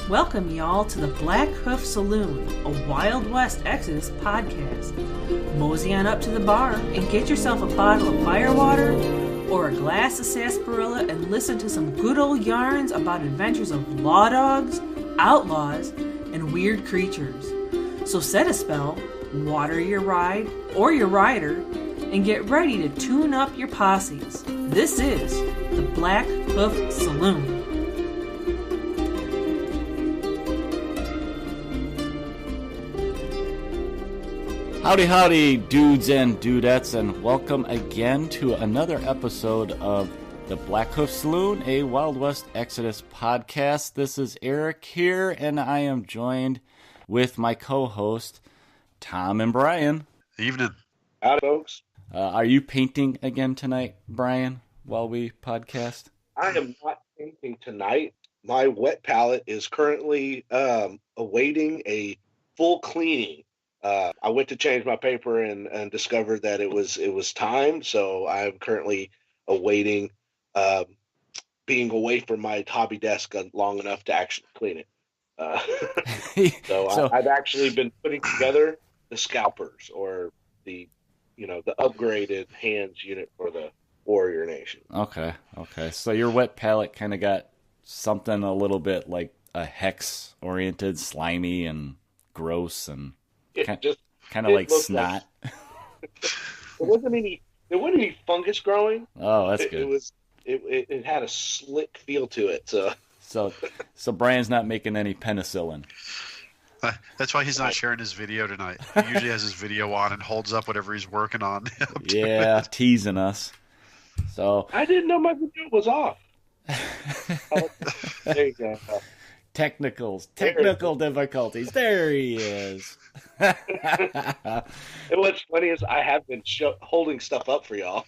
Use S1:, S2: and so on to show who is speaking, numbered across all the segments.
S1: Welcome y'all to the Blackhoof Saloon, a Wild West Exodus podcast. Mosey on up to the bar and get yourself a bottle of firewater or a glass of sarsaparilla and listen to some good old yarns about adventures of law dogs, outlaws, and weird creatures. So set a spell, water your ride or your rider, and get ready to tune up your posses. This is the Blackhoof Saloon.
S2: Howdy, howdy, dudes and dudettes, and welcome again to another episode of the Blackhoof Saloon, a Wild West Exodus podcast. This is Eric here, and I am joined with my co-host, Tom and Brian.
S3: Evening.
S4: Howdy, folks.
S2: Are you painting again tonight, Brian, while we podcast?
S4: I am not painting tonight. My wet palette is currently awaiting a full cleaning. I went to change my paper and discovered that it was time, so I'm currently awaiting being away from my hobby desk long enough to actually clean it. So I've actually been putting together the scalpers, or the upgraded hands unit for the Warrior Nation.
S2: Okay. So your wet palette kind of got something a little bit like a hex-oriented, slimy and gross, and kind of like snot.
S4: There wasn't any fungus growing.
S2: Oh, that's good.
S4: It had a slick feel to it.
S2: So Brian's not making any penicillin.
S3: That's why he's not sharing his video tonight. He usually has his video on and holds up whatever he's working on.
S2: Yeah, teasing us. So
S4: I didn't know my video was off. There you go.
S2: Technical difficulties. There he is.
S4: And what's funny is I have been holding stuff up for y'all.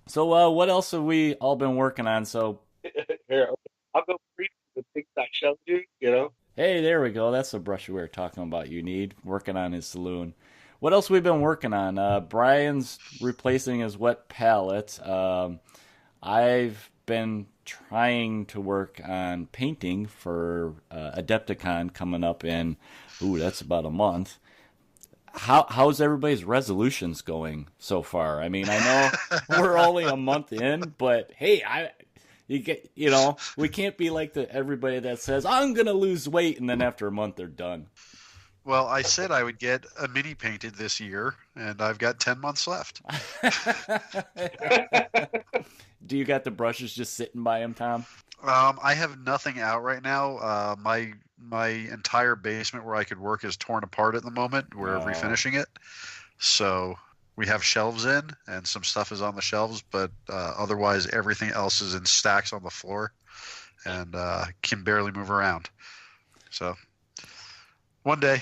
S2: So what else have we all been working on? So
S4: Here, I'll go read the things I showed you,
S2: Hey, there we go. That's the brush we were talking about you need, working on his saloon. What else we've been working on? Brian's replacing his wet palette. I've been trying to work on painting for Adepticon coming up in, that's about a month. How's everybody's resolutions going so far? I mean, I know we're only a month in, but hey, we can't be like everybody that says, I'm going to lose weight, and then after a month they're done.
S3: Well, I said I would get a mini painted this year, and I've got 10 months left.
S2: Do you got the brushes just sitting by him, Tom?
S3: I have nothing out right now. My entire basement where I could work is torn apart at the moment. We're refinishing it. So we have shelves in, and some stuff is on the shelves, but otherwise everything else is in stacks on the floor and can barely move around. So one day.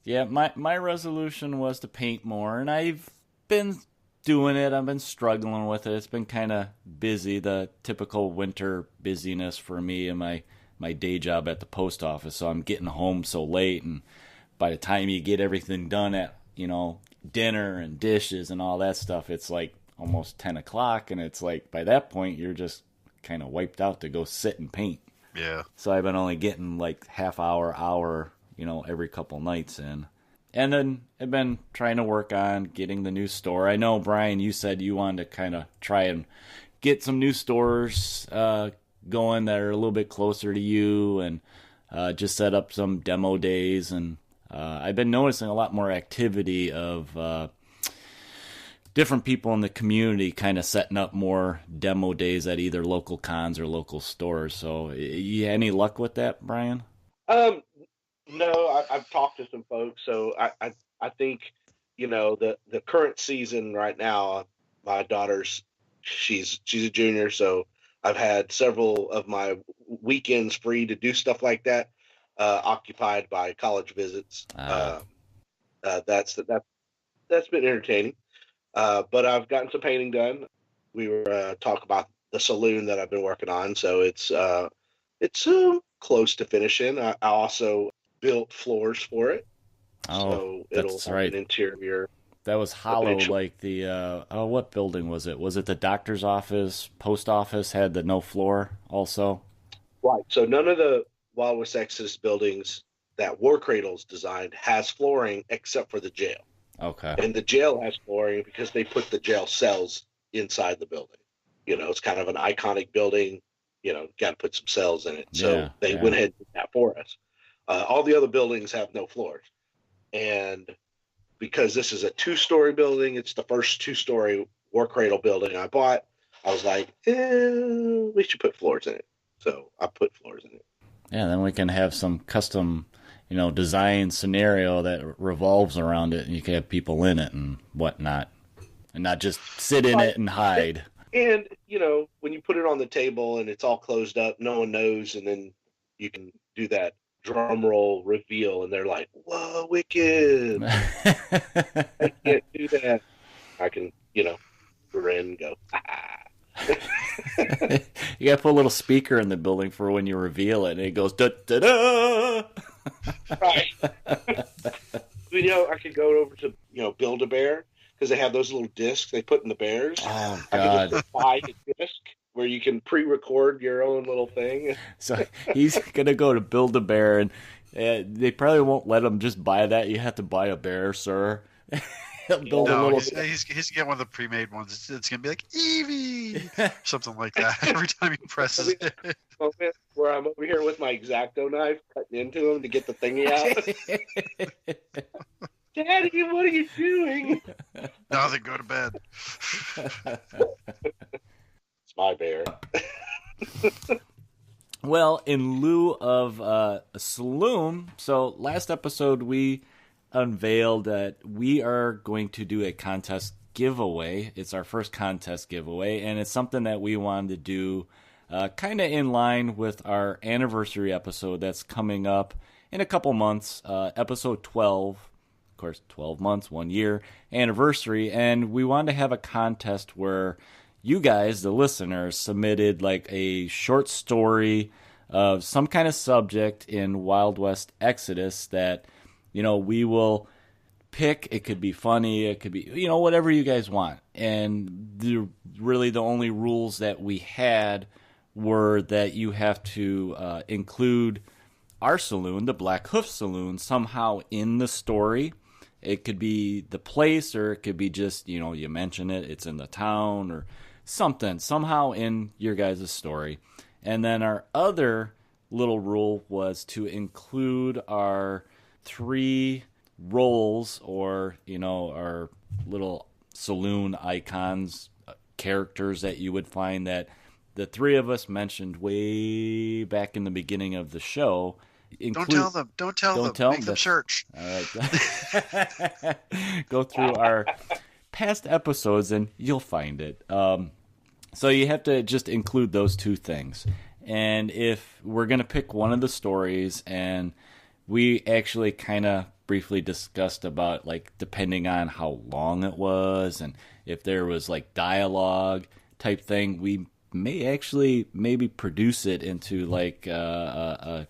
S2: Yeah, my resolution was to paint more, and I've been doing it. I've been struggling with it. It's been kind of busy, the typical winter busyness for me and my day job at the post office. So I'm getting home so late, and by the time you get everything done at, dinner and dishes and all that stuff, it's like almost 10 o'clock, and it's like by that point you're just kind of wiped out to go sit and paint.
S3: Yeah.
S2: So I've been only getting like half hour, every couple nights in. And then I've been trying to work on getting the new store. I know, Brian, you said you wanted to kind of try and get some new stores going that are a little bit closer to you, and just set up some demo days. And I've been noticing a lot more activity of different people in the community kind of setting up more demo days at either local cons or local stores. So you any luck with that, Brian?
S4: No, I've talked to some folks, so I think the current season right now. My daughter's she's a junior, so I've had several of my weekends free to do stuff like that, occupied by college visits. That's been entertaining. But I've gotten some painting done. We were talking about the saloon that I've been working on, so it's close to finishing. I also built floors for it, so it'll have an interior
S2: That was hollow, like the what building was it? Was it the doctor's office, post office had the no floor also?
S4: Right. So none of the Wild West Exodus buildings that War Cradles designed has flooring except for the jail.
S2: Okay.
S4: And the jail has flooring because they put the jail cells inside the building. It's kind of an iconic building. Got to put some cells in it. So they went ahead and did that for us. All the other buildings have no floors. And because this is a 2-story building, it's the first 2-story War Cradle building I bought. I was like, we should put floors in it. So I put floors in it.
S2: Yeah, then we can have some custom, design scenario that revolves around it, and you can have people in it and whatnot, and not just sit in it and hide.
S4: And, when you put it on the table and it's all closed up, no one knows, and then you can do that drum roll reveal, and they're like, whoa, wicked. I can't do that. I can, grin and go,
S2: You got to put a little speaker in the building for when you reveal it, and it goes, da-da-da!
S4: Right. I could go over to, Build-A-Bear, because they have those little discs they put in the bears.
S2: Oh,
S4: I
S2: God.
S4: could just buy a disc where you can pre-record your own little thing.
S2: So he's going to go to Build-A-Bear, and they probably won't let him just buy that. You have to buy a bear, sir. He'll build a little...
S3: he's going to get one of the pre-made ones. It's going to be like, Eevee! Something like that every time he presses it.
S4: Where I'm over here with my X-Acto knife, cutting into him to get the thingy out. Daddy, what are you doing?
S3: Nothing, go to bed.
S4: It's my bear.
S2: Well, in lieu of a saloon, so last episode we unveiled that we are going to do a contest giveaway. It's our first contest giveaway, and it's something that we wanted to do kind of in line with our anniversary episode that's coming up in a couple months, episode 12. Of course, 12 months, 1 year anniversary, and we wanted to have a contest where you guys, the listeners, submitted like a short story of some kind of subject in Wild West Exodus that, we will pick. It could be funny, it could be, whatever you guys want. And really the only rules that we had were that you have to include our saloon, the Blackhoof Saloon, somehow in the story. It could be the place, or it could be just, you mention it, it's in the town, or something, somehow in your guys' story. And then our other little rule was to include our 3 roles, or, our little saloon icons, characters that you would find that the 3 of us mentioned way back in the beginning of the show.
S3: Don't tell them. Don't tell them. Make them search.
S2: All right. Go through our past episodes and you'll find it. So you have to just include those 2 things. And if we're going to pick one of the stories, and we actually kind of briefly discussed about, like, depending on how long it was and if there was like dialogue type thing, we may actually maybe produce it into like a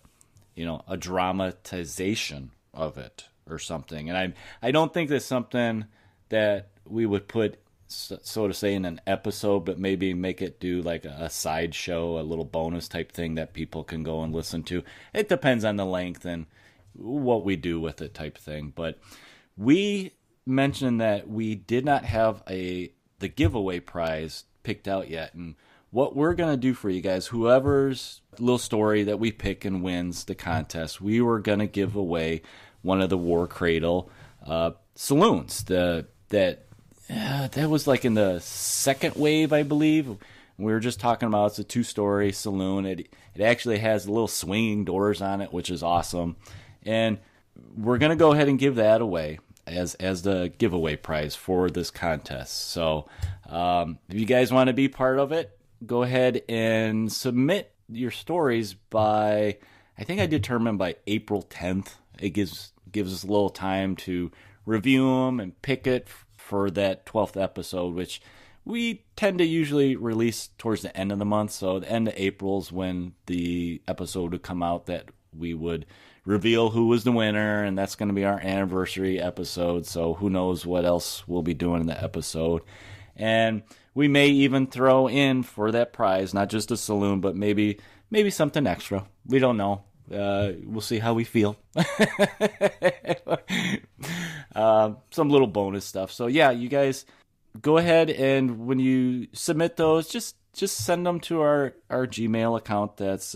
S2: dramatization of it or something. And I don't think that's something that we would put, so to say, in an episode, but maybe make it do like a side show, a little bonus type thing that people can go and listen to. It depends on the length and what we do with it type thing. But we mentioned that we did not have the giveaway prize picked out yet. And what we're going to do for you guys, whoever's little story that we pick and wins the contest, we were going to give away one of the War Cradle saloons. That was like in the second wave, I believe. We were just talking about it's a 2-story saloon. It actually has little swinging doors on it, which is awesome. And we're going to go ahead and give that away as the giveaway prize for this contest. So if you guys want to be part of it, go ahead and submit your stories by, I think I determined by April 10th. It gives us a little time to review them and pick it for that 12th episode, which we tend to usually release towards the end of the month. So the end of April is when the episode would come out that we would reveal who was the winner, and that's going to be our anniversary episode. So who knows what else we'll be doing in the episode. And we may even throw in for that prize, not just a saloon, but maybe something extra. We don't know. We'll see how we feel. Some little bonus stuff. So yeah, you guys go ahead, and when you submit those, just send them to our Gmail account. That's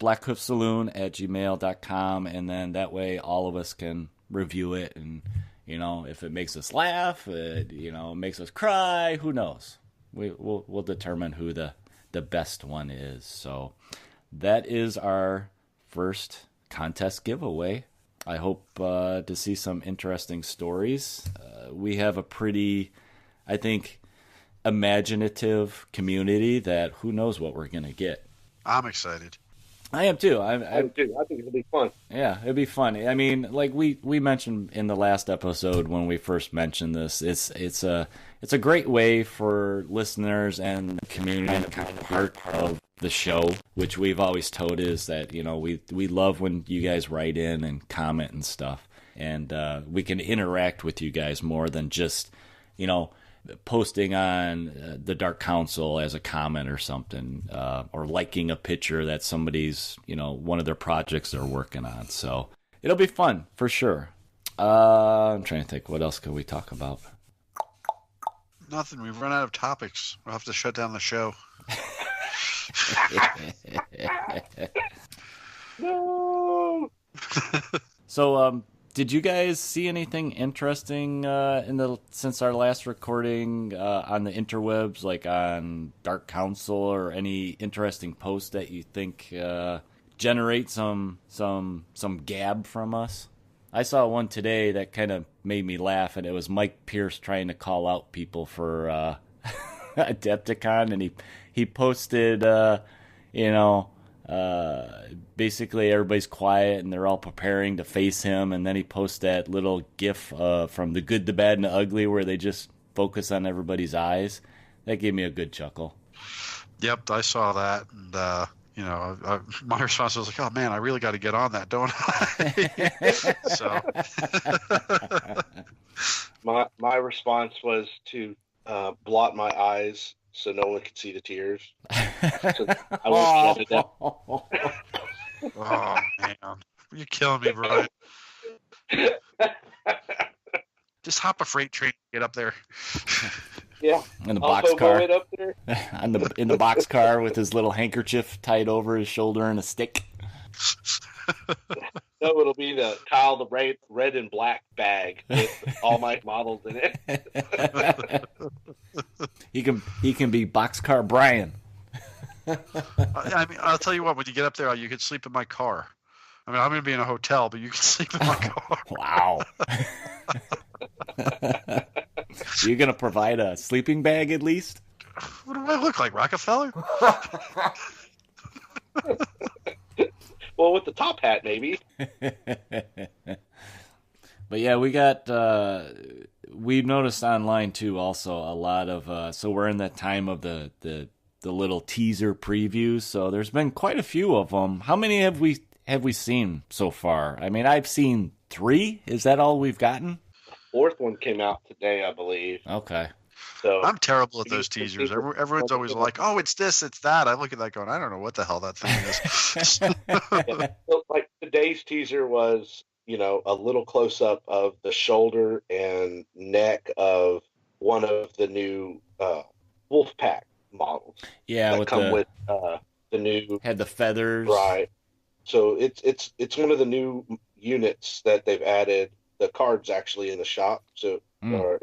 S2: blackhoofsaloon@gmail.com, and then that way all of us can review it, and if it makes us laugh, it makes us cry, who knows? We'll determine who the best one is. So that is our first contest giveaway. I hope to see some interesting stories. We have a pretty, I think, imaginative community that who knows what we're going to get.
S3: I'm excited.
S2: I am too.
S4: I think it'll be fun.
S2: Yeah, it'd be fun. I mean, like we mentioned in the last episode when we first mentioned this, it's a great way for listeners and the community to kind of part of the show, which we've always told is that we love when you guys write in and comment and stuff, and we can interact with you guys more than just posting on the Dark Council as a comment or something, or liking a picture that somebody's, one of their projects they're working on. So it'll be fun for sure. I'm trying to think, what else could we talk about?
S3: Nothing. We've run out of topics. We'll have to shut down the show.
S4: No.
S2: So, did you guys see anything interesting since our last recording on the interwebs, like on Dark Council, or any interesting posts that you think generate some gab from us? I saw one today that kind of made me laugh, and it was Mike Pierce trying to call out people for Adepticon, and he posted, basically everybody's quiet and they're all preparing to face him, and then he posts that little gif from The Good, the Bad, and the Ugly where they just focus on everybody's eyes. That gave me a good chuckle.
S3: Yep, I saw that, and my response was like, "Oh man, I really got to get on that, don't I?" So,
S4: my response was to blot my eyes so no one could see the tears. So I won't edit that.
S3: Oh man, you're killing me, Brian. Just hop a freight train, get up there.
S4: Yeah,
S2: in the boxcar.
S4: Up there.
S2: In the boxcar with his little handkerchief tied over his shoulder and a stick.
S4: No, it'll be the Kyle the red and black bag with all my models in it.
S2: He can be Boxcar Brian.
S3: I mean, I'll tell you what. When you get up there, you can sleep in my car. I mean, I'm going to be in a hotel, but you can sleep in my car.
S2: Wow. You're going to provide a sleeping bag at least?
S3: What do I look like, Rockefeller?
S4: Well, with the top hat, maybe.
S2: But yeah, we noticed online too also a lot of, so we're in that time of the little teaser previews, so there's been quite a few of them. How many have we seen so far? I mean, I've seen 3. Is that all we've gotten?
S4: The 4th one came out today, I believe.
S2: Okay.
S4: So
S3: I'm terrible at those teasers. Everyone's always like, "Oh, it's this, it's that." I look at that going, "I don't know what the hell that thing is."
S4: Yeah. So, like today's teaser was, a little close up of the shoulder and neck of one of the new Wolfpack models.
S2: Yeah,
S4: that
S2: with
S4: with the new
S2: had the feathers.
S4: Right. So it's one of the new units that they've added. The card's actually in the shop, so or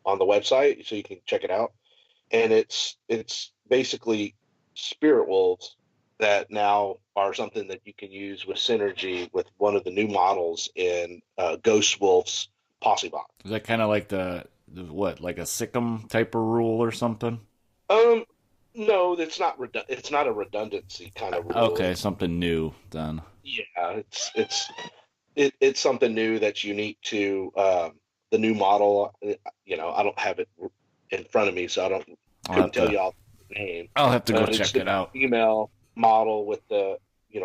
S4: on the website, so you can check it out. And it's basically spirit wolves that now are something that you can use with synergy with one of the new models in Ghost Wolf's posse box.
S2: Is that kind of like the what, like a Sikkim type of rule or something?
S4: No, it's not. It's not a redundancy kind of rule.
S2: Okay, something new then.
S4: Yeah, it's something new that's unique to the new model. I don't have it in front of me, so couldn't tell you all the name.
S2: I'll have to go check it out.
S4: Female model with the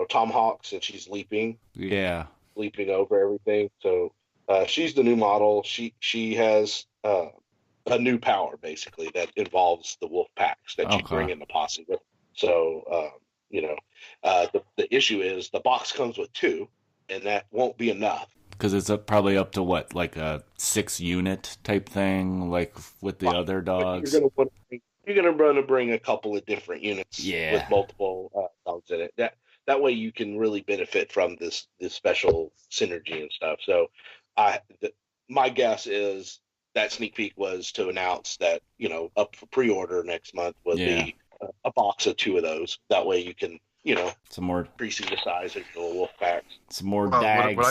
S4: Tomahawk, since she's leaping over everything. So she's the new model. She has a new power basically that involves the wolf packs that you bring in the posse with. So the issue is the box comes with 2, and that won't be enough.
S2: Because it's probably up to what, like a 6-unit type thing, like with the other dogs.
S4: You're gonna want to bring a couple of different units with multiple dogs in it. That way you can really benefit from this special synergy and stuff. So, my guess is that sneak peek was to announce that up for pre-order next month will be a box of 2 of those. That way you can
S2: some more
S4: increasing the size of the wolf packs.
S2: Some more dags.
S3: What I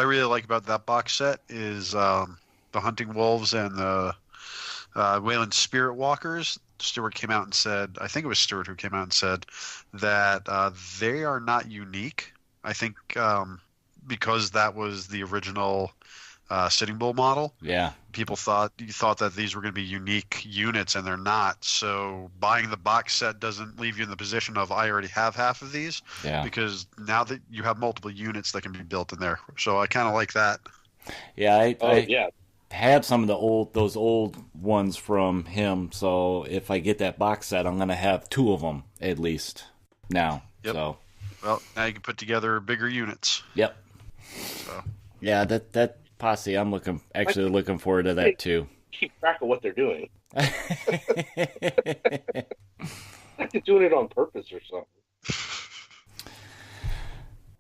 S3: really like about that box set is the hunting wolves and the Wayland Spirit Walkers. Stuart came out and said, I think it was Stuart who came out and said that they are not unique. I think because that was the original Sitting Bull model.
S2: Yeah.
S3: People thought that these were going to be unique units, and they're not. So buying the box set doesn't leave you in the position of I already have half of these.
S2: Yeah.
S3: Because now that you have multiple units that can be built in there. So I kind of like that.
S2: Yeah, I have some of those old ones from him. So if I get that box set, I'm going to have 2 of them at least now.
S3: Yep.
S2: So.
S3: Well, now you can put together bigger units.
S2: Yep.
S3: So. Yeah,
S2: that posse, I'm looking forward to that too.
S4: Keep track of what they're doing. Like they're doing it on purpose or something.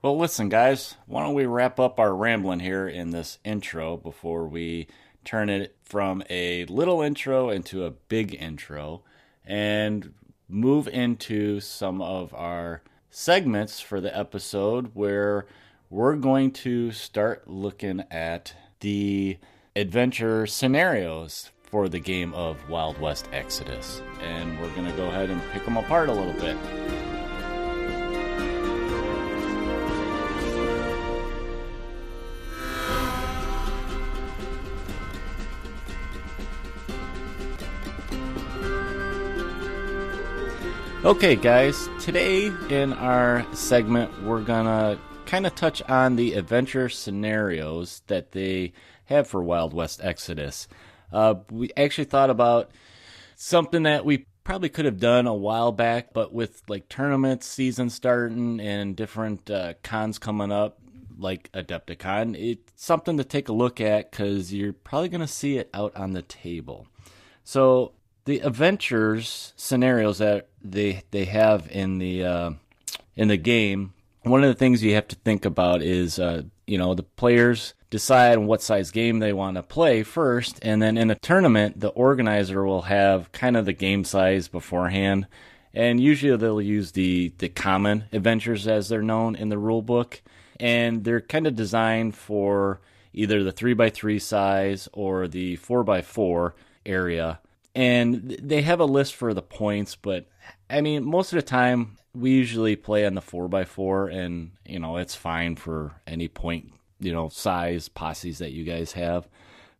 S2: Well, listen, guys, why don't we wrap up our rambling here in this intro before we turn it from a little intro into a big intro and move into some of our segments for the episode where we're going to start looking at the adventure scenarios for the game of Wild West Exodus. And we're going to go ahead and pick them apart a little bit. Okay, guys, today in our segment, we're going to kind of touch on the adventure scenarios that they have for Wild West Exodus. We actually thought about something that we probably could have done a while back, but with like tournament season starting and different cons coming up, like Adepticon, it's something to take a look at because you're probably going to see it out on the table. So the adventures scenarios that they have in the game, one of the things you have to think about is the players decide what size game they want to play first, and then in a tournament the organizer will have kind of the game size beforehand, and usually they'll use the common adventures as they're known in the rule book, and they're kind of designed for either the 3x3 size or the 4x4 area. And they have a list for the points, but I mean, most of the time we usually play on the 4x4, and it's fine for any point, size posses that you guys have.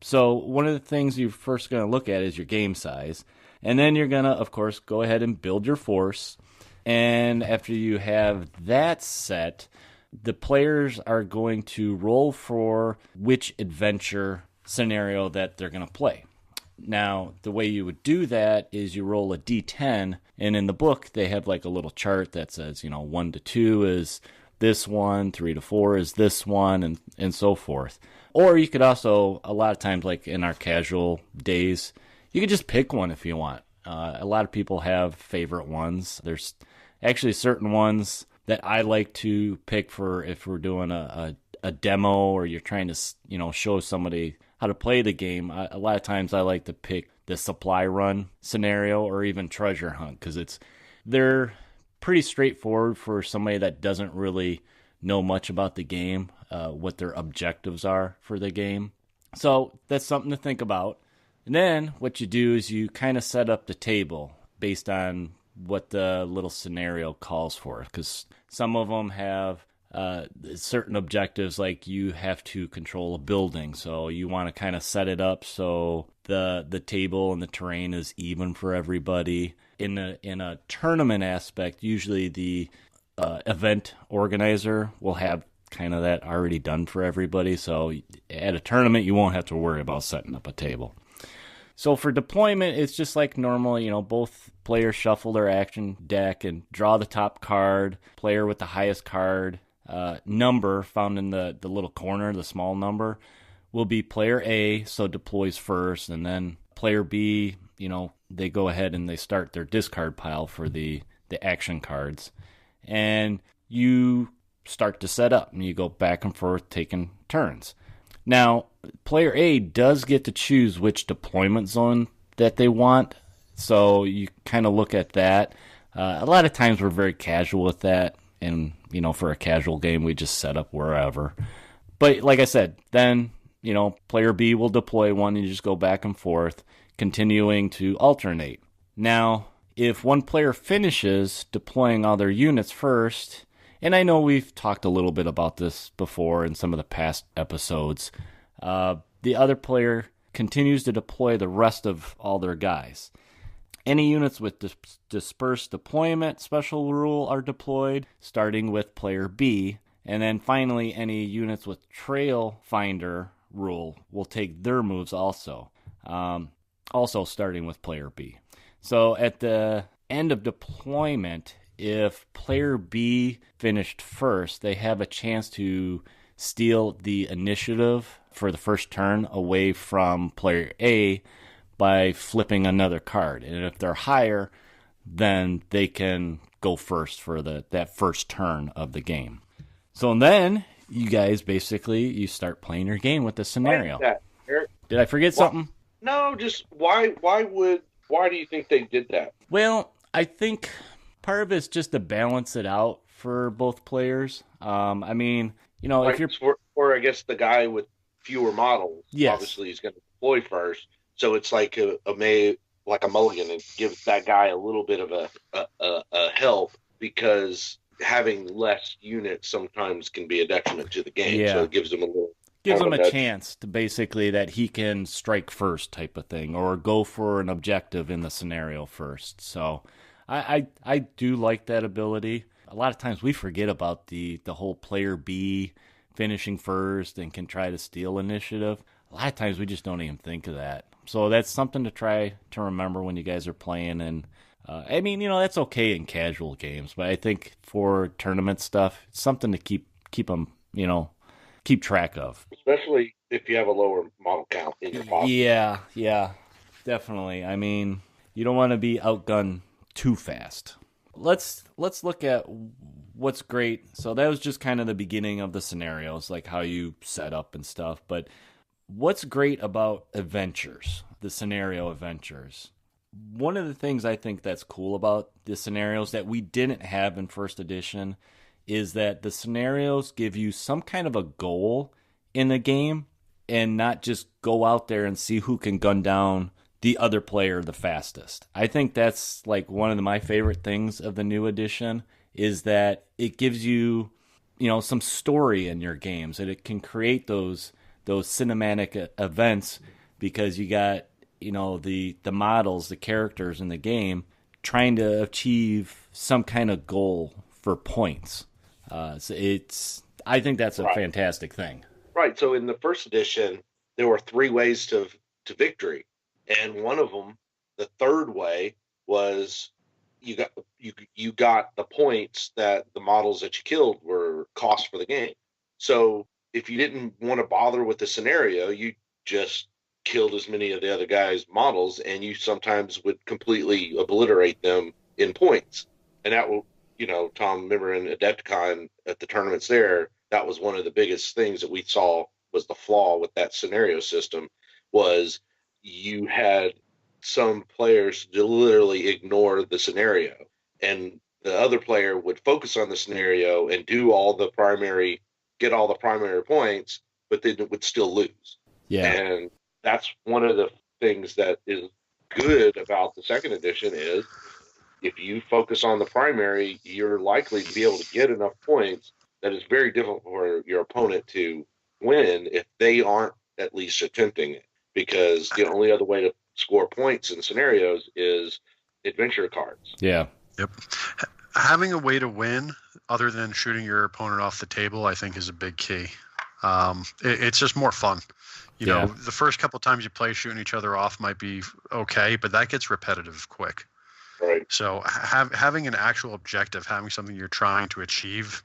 S2: So one of the things you're first going to look at is your game size, and then you're going to, of course, go ahead and build your force. And after you have that set, the players are going to roll for which adventure scenario that they're going to play. Now, the way you would do that is you roll a d10, and in the book, they have like a little chart that says, 1 to 2 is this one, 3 to 4 is this one, and so forth. Or you could also, a lot of times, like in our casual days, you could just pick one if you want. A lot of people have favorite ones. There's actually certain ones that I like to pick for if we're doing a demo or you're trying to, show somebody how to play the game. A lot of times I like to pick the supply run scenario or even treasure hunt because they're pretty straightforward for somebody that doesn't really know much about the game, what their objectives are for the game. So that's something to think about. And then what you do is you kind of set up the table based on what the little scenario calls for, because some of them have certain objectives, like you have to control a building, so you want to kind of set it up so the table and the terrain is even for everybody. In a tournament aspect, usually the event organizer will have kind of that already done for everybody. So at a tournament, you won't have to worry about setting up a table. So for deployment, it's just like normal. Both players shuffle their action deck and draw the top card. Player with the highest card number found in the little corner, the small number, will be player A, so deploys first, and then player B, they go ahead and they start their discard pile for the action cards. And you start to set up, and you go back and forth taking turns. Now, player A does get to choose which deployment zone that they want, so you kind of look at that. A lot of times we're very casual with that, and, for a casual game, we just set up wherever. But like I said, then, player B will deploy one, and you just go back and forth, continuing to alternate. Now, if one player finishes deploying all their units first, and I know we've talked a little bit about this before in some of the past episodes, the other player continues to deploy the rest of all their guys. Any units with dispersed deployment special rule are deployed, starting with player B, and then finally any units with trail finder rule will take their moves also, also starting with player B. So at the end of deployment, if player B finished first, they have a chance to steal the initiative for the first turn away from player A by flipping another card. And if they're higher, then they can go first for that first turn of the game. So then you guys you start playing your game with the scenario.
S4: Why is that, Eric?
S2: Did I forget something?
S4: No, just why do you think they did that?
S2: Well, I think part of it's just to balance it out for both players. If you're
S4: or I guess the guy with fewer models,
S2: yes,
S4: obviously he's going to deploy first. So it's like a mulligan, and gives that guy a little bit of a help, because having less units sometimes can be a detriment to the game.
S2: Yeah.
S4: So it gives him
S2: a chance to basically that he can strike first type of thing, or go for an objective in the scenario first. So I do like that ability. A lot of times we forget about the whole player B finishing first and can try to steal initiative. A lot of times we just don't even think of that. So that's something to try to remember when you guys are playing. And that's okay in casual games, but I think for tournament stuff, it's something to keep them, keep track of.
S4: Especially if you have a lower model count in your model.
S2: Yeah, definitely. You don't want to be outgunned too fast. Let's look at what's great. So that was just kind of the beginning of the scenarios, like how you set up and stuff. But what's great about adventures, the scenario adventures? One of the things I think that's cool about the scenarios that we didn't have in first edition is that the scenarios give you some kind of a goal in the game, and not just go out there and see who can gun down the other player the fastest. I think that's like one of my favorite things of the new edition, is that it gives you, some story in your games, and it can create those cinematic events, because you got, the models, the characters in the game trying to achieve some kind of goal for points. I think that's a fantastic thing.
S4: Right. So in the first edition, there were 3 ways to victory. And one of them, the third way, was you got the points that the models that you killed were cost for the game. So if you didn't want to bother with the scenario, you just killed as many of the other guys' models, and you sometimes would completely obliterate them in points. And that will, Tom, remember in Adepticon at the tournaments there, that was one of the biggest things that we saw was the flaw with that scenario system, was you had some players to literally ignore the scenario, and the other player would focus on the scenario and get all the primary points, but they would still lose.
S2: Yeah.
S4: And that's one of the things that is good about the second edition, is if you focus on the primary, you're likely to be able to get enough points that it's very difficult for your opponent to win if they aren't at least attempting it, because the only other way to score points in scenarios is adventure cards.
S2: Yeah.
S3: Yep. Having a way to win
S5: other than shooting your opponent off the table, I think is a big key. It's just more fun. You know, the first couple times you play, shooting each other off might be okay, but that gets repetitive quick.
S4: Right.
S5: So having an actual objective, having something you're trying to achieve,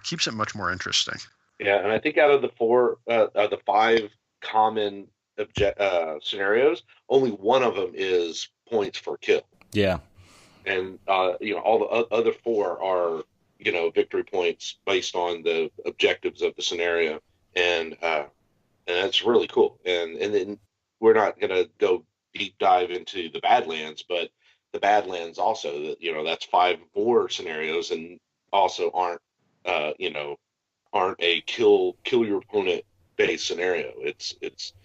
S5: keeps it much more interesting.
S4: Yeah, and I think out of the 5 common scenarios, only one of them is points for kill.
S2: Yeah.
S4: And all the other 4 are victory points based on the objectives of the scenario, and that's really cool. And then we're not gonna go deep dive into the Badlands, but the Badlands also, that's 5 more scenarios, and also aren't a kill your opponent based scenario. It's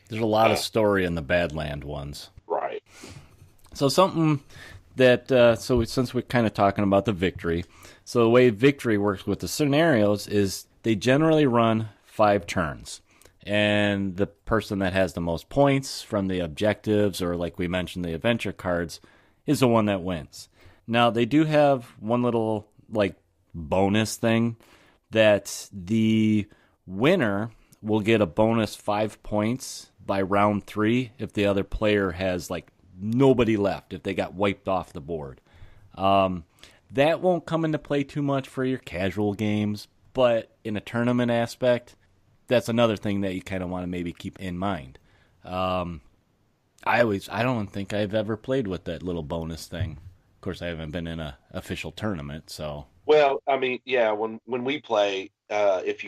S2: there's a lot of story in the Badland ones.
S4: Right.
S2: So something that since we're kind of talking about the victory, so the way victory works with the scenarios is they generally run 5 turns. And the person that has the most points from the objectives, or like we mentioned, the adventure cards, is the one that wins. Now, they do have one little bonus thing that the winner will get a bonus 5 points by round 3 if the other player has nobody left, if they got wiped off the board. That won't come into play too much for your casual games, but in a tournament aspect, that's another thing that you kind of want to maybe keep in mind. I don't think I've ever played with that little bonus thing. Of course, I haven't been in an official tournament, so.
S4: Well, I mean, yeah, when we play, if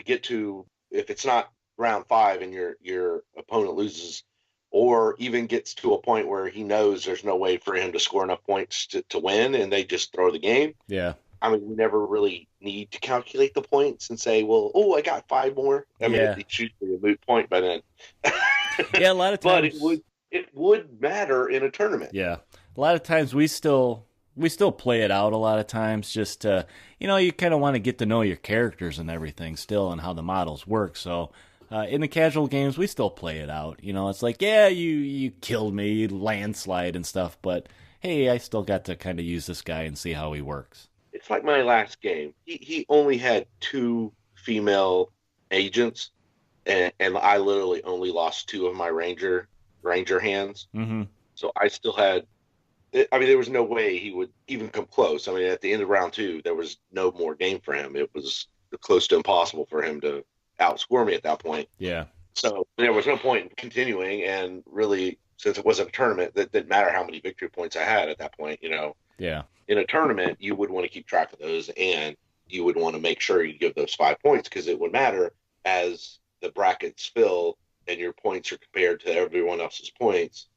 S4: it's not round 5 and your opponent loses, or even gets to a point where he knows there's no way for him to score enough points to win, and they just throw the game.
S2: Yeah.
S4: I mean, we never really need to calculate the points and say, well, I got 5 more. I mean, it's usually a moot point by then.
S2: Yeah, a lot of times.
S4: But it would matter in a tournament.
S2: Yeah. A lot of times we still play it out a lot of times, just to, you kind of want to get to know your characters and everything still, and how the models work. So in the casual games, we still play it out. It's like, yeah, you killed me, landslide and stuff, but hey, I still got to kind of use this guy and see how he works.
S4: It's like my last game. He only had 2 female agents, and I literally only lost 2 of my ranger hands.
S2: Mm-hmm.
S4: So I still had. I mean, there was no way he would even come close. I mean, at the end of round 2, there was no more game for him. It was close to impossible for him to outscore me at that point.
S2: Yeah.
S4: So there was no point in continuing, and really, since it wasn't a tournament, that didn't matter how many victory points I had at that point.
S2: Yeah.
S4: In a tournament, you would want to keep track of those, and you would want to make sure you give those 5 points, because it would matter as the brackets fill and your points are compared to everyone else's points.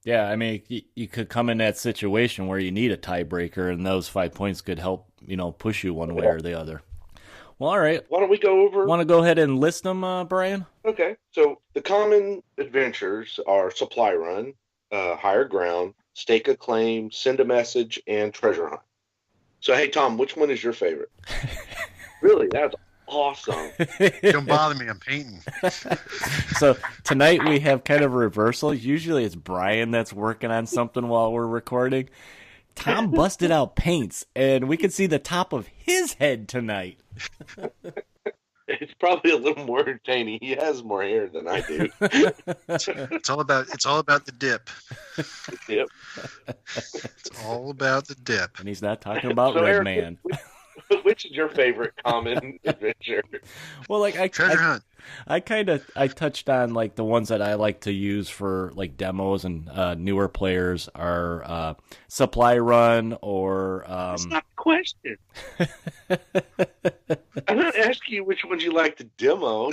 S2: Yeah, I mean, you could come in that situation where you need a tiebreaker, and those 5 points could help, push you one way or the other. Well, all right.
S4: Why don't we go over?
S2: Want to go ahead and list them, Brian?
S4: Okay. So the common adventures are Supply Run, Higher Ground, Stake a Claim, Send a Message, and Treasure Hunt. So, hey, Tom, which one is your favorite? Really, that's awesome.
S5: Don't bother me, I'm painting.
S2: So tonight we have kind of a reversal. Usually it's Brian that's working on something while we're recording. Tom busted out paints, and we can see the top of his head tonight.
S4: It's probably a little more entertaining. He has more hair than I do.
S5: It's all about the dip.
S4: Yep.
S5: It's all about the dip.
S2: And he's not talking about
S4: so
S2: Red
S4: Eric,
S2: Man.
S4: Which is your favorite common adventure?
S2: Well,
S5: Treasure Hunt.
S2: I touched on the ones that I like to use for demos, and newer players are Supply Run or
S4: That's not the question. I'm not asking you which ones you like to demo.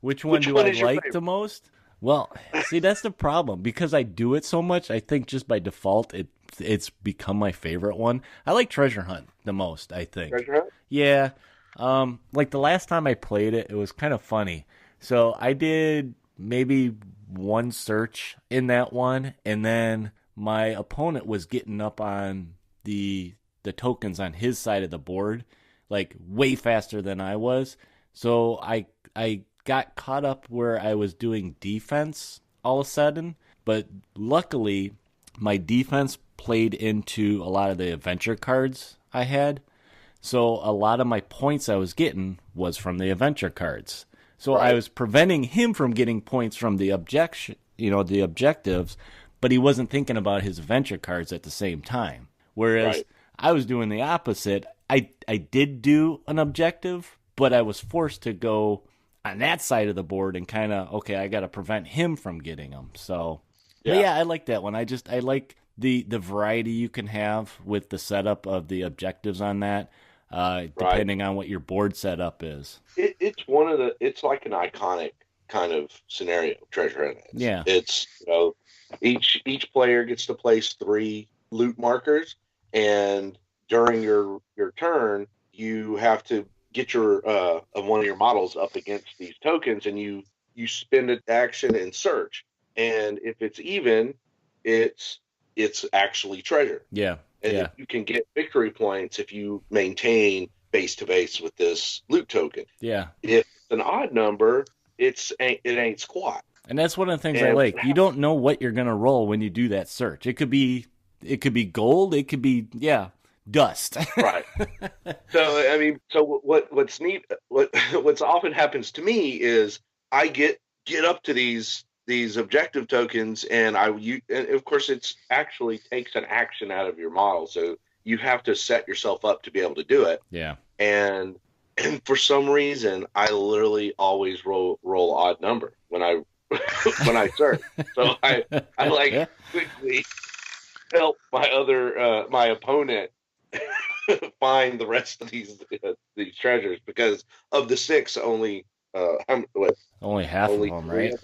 S2: Which one do I like the most? Well, see, that's the problem, because I do it so much. I think just by default it's become my favorite one. I like Treasure Hunt the most, I think.
S4: Treasure Hunt?
S2: Yeah. The last time I played it, it was kind of funny. So I did maybe one search in that one, and then my opponent was getting up on the tokens on his side of the board, way faster than I was. So I got caught up where I was doing defense all of a sudden, but luckily my defense played into a lot of the adventure cards I had. So a lot of my points I was getting was from the adventure cards. So I was preventing him from getting points from the the objectives, but he wasn't thinking about his adventure cards at the same time. Whereas I was doing the opposite. I did do an objective, but I was forced to go on that side of the board and kind of, okay, I got to prevent him from getting them. So, but yeah, I like that one. I like the variety you can have with the setup of the objectives on that, depending on what your board setup is.
S4: It's like an iconic kind of scenario, treasure hunt.
S2: Yeah.
S4: It's, each player gets to place 3 loot markers, and during your turn, you have to get your one of your models up against these tokens, and you spend an action and search. And if it's even, it's actually treasure.
S2: Yeah.
S4: And you can get victory points if you maintain base to base with this loot token.
S2: Yeah. If
S4: it's an odd number, it ain't squat.
S2: And that's one of the things I like. You don't know what you're going to roll when you do that search. It could be gold. It could be, dust.
S4: Right. So what's neat, what's often happens to me is I get up to these objective tokens, and and of course it actually takes an action out of your model. So you have to set yourself up to be able to do it.
S2: Yeah.
S4: And for some reason, I literally always roll odd number when I search. So I quickly help my opponent find the rest of these treasures, because of the 6, only
S2: half of them, right?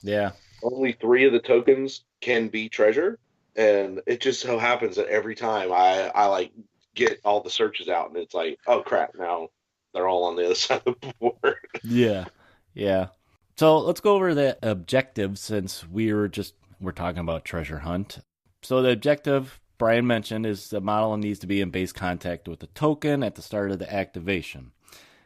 S2: Yeah.
S4: Only 3 of the tokens can be treasure, and it just so happens that every time I get all the searches out, and it's like, oh crap, now they're all on the other side of the board.
S2: Yeah. So let's go over the objective, since we're talking about treasure hunt. So the objective Brian mentioned is the model needs to be in base contact with the token at the start of the activation.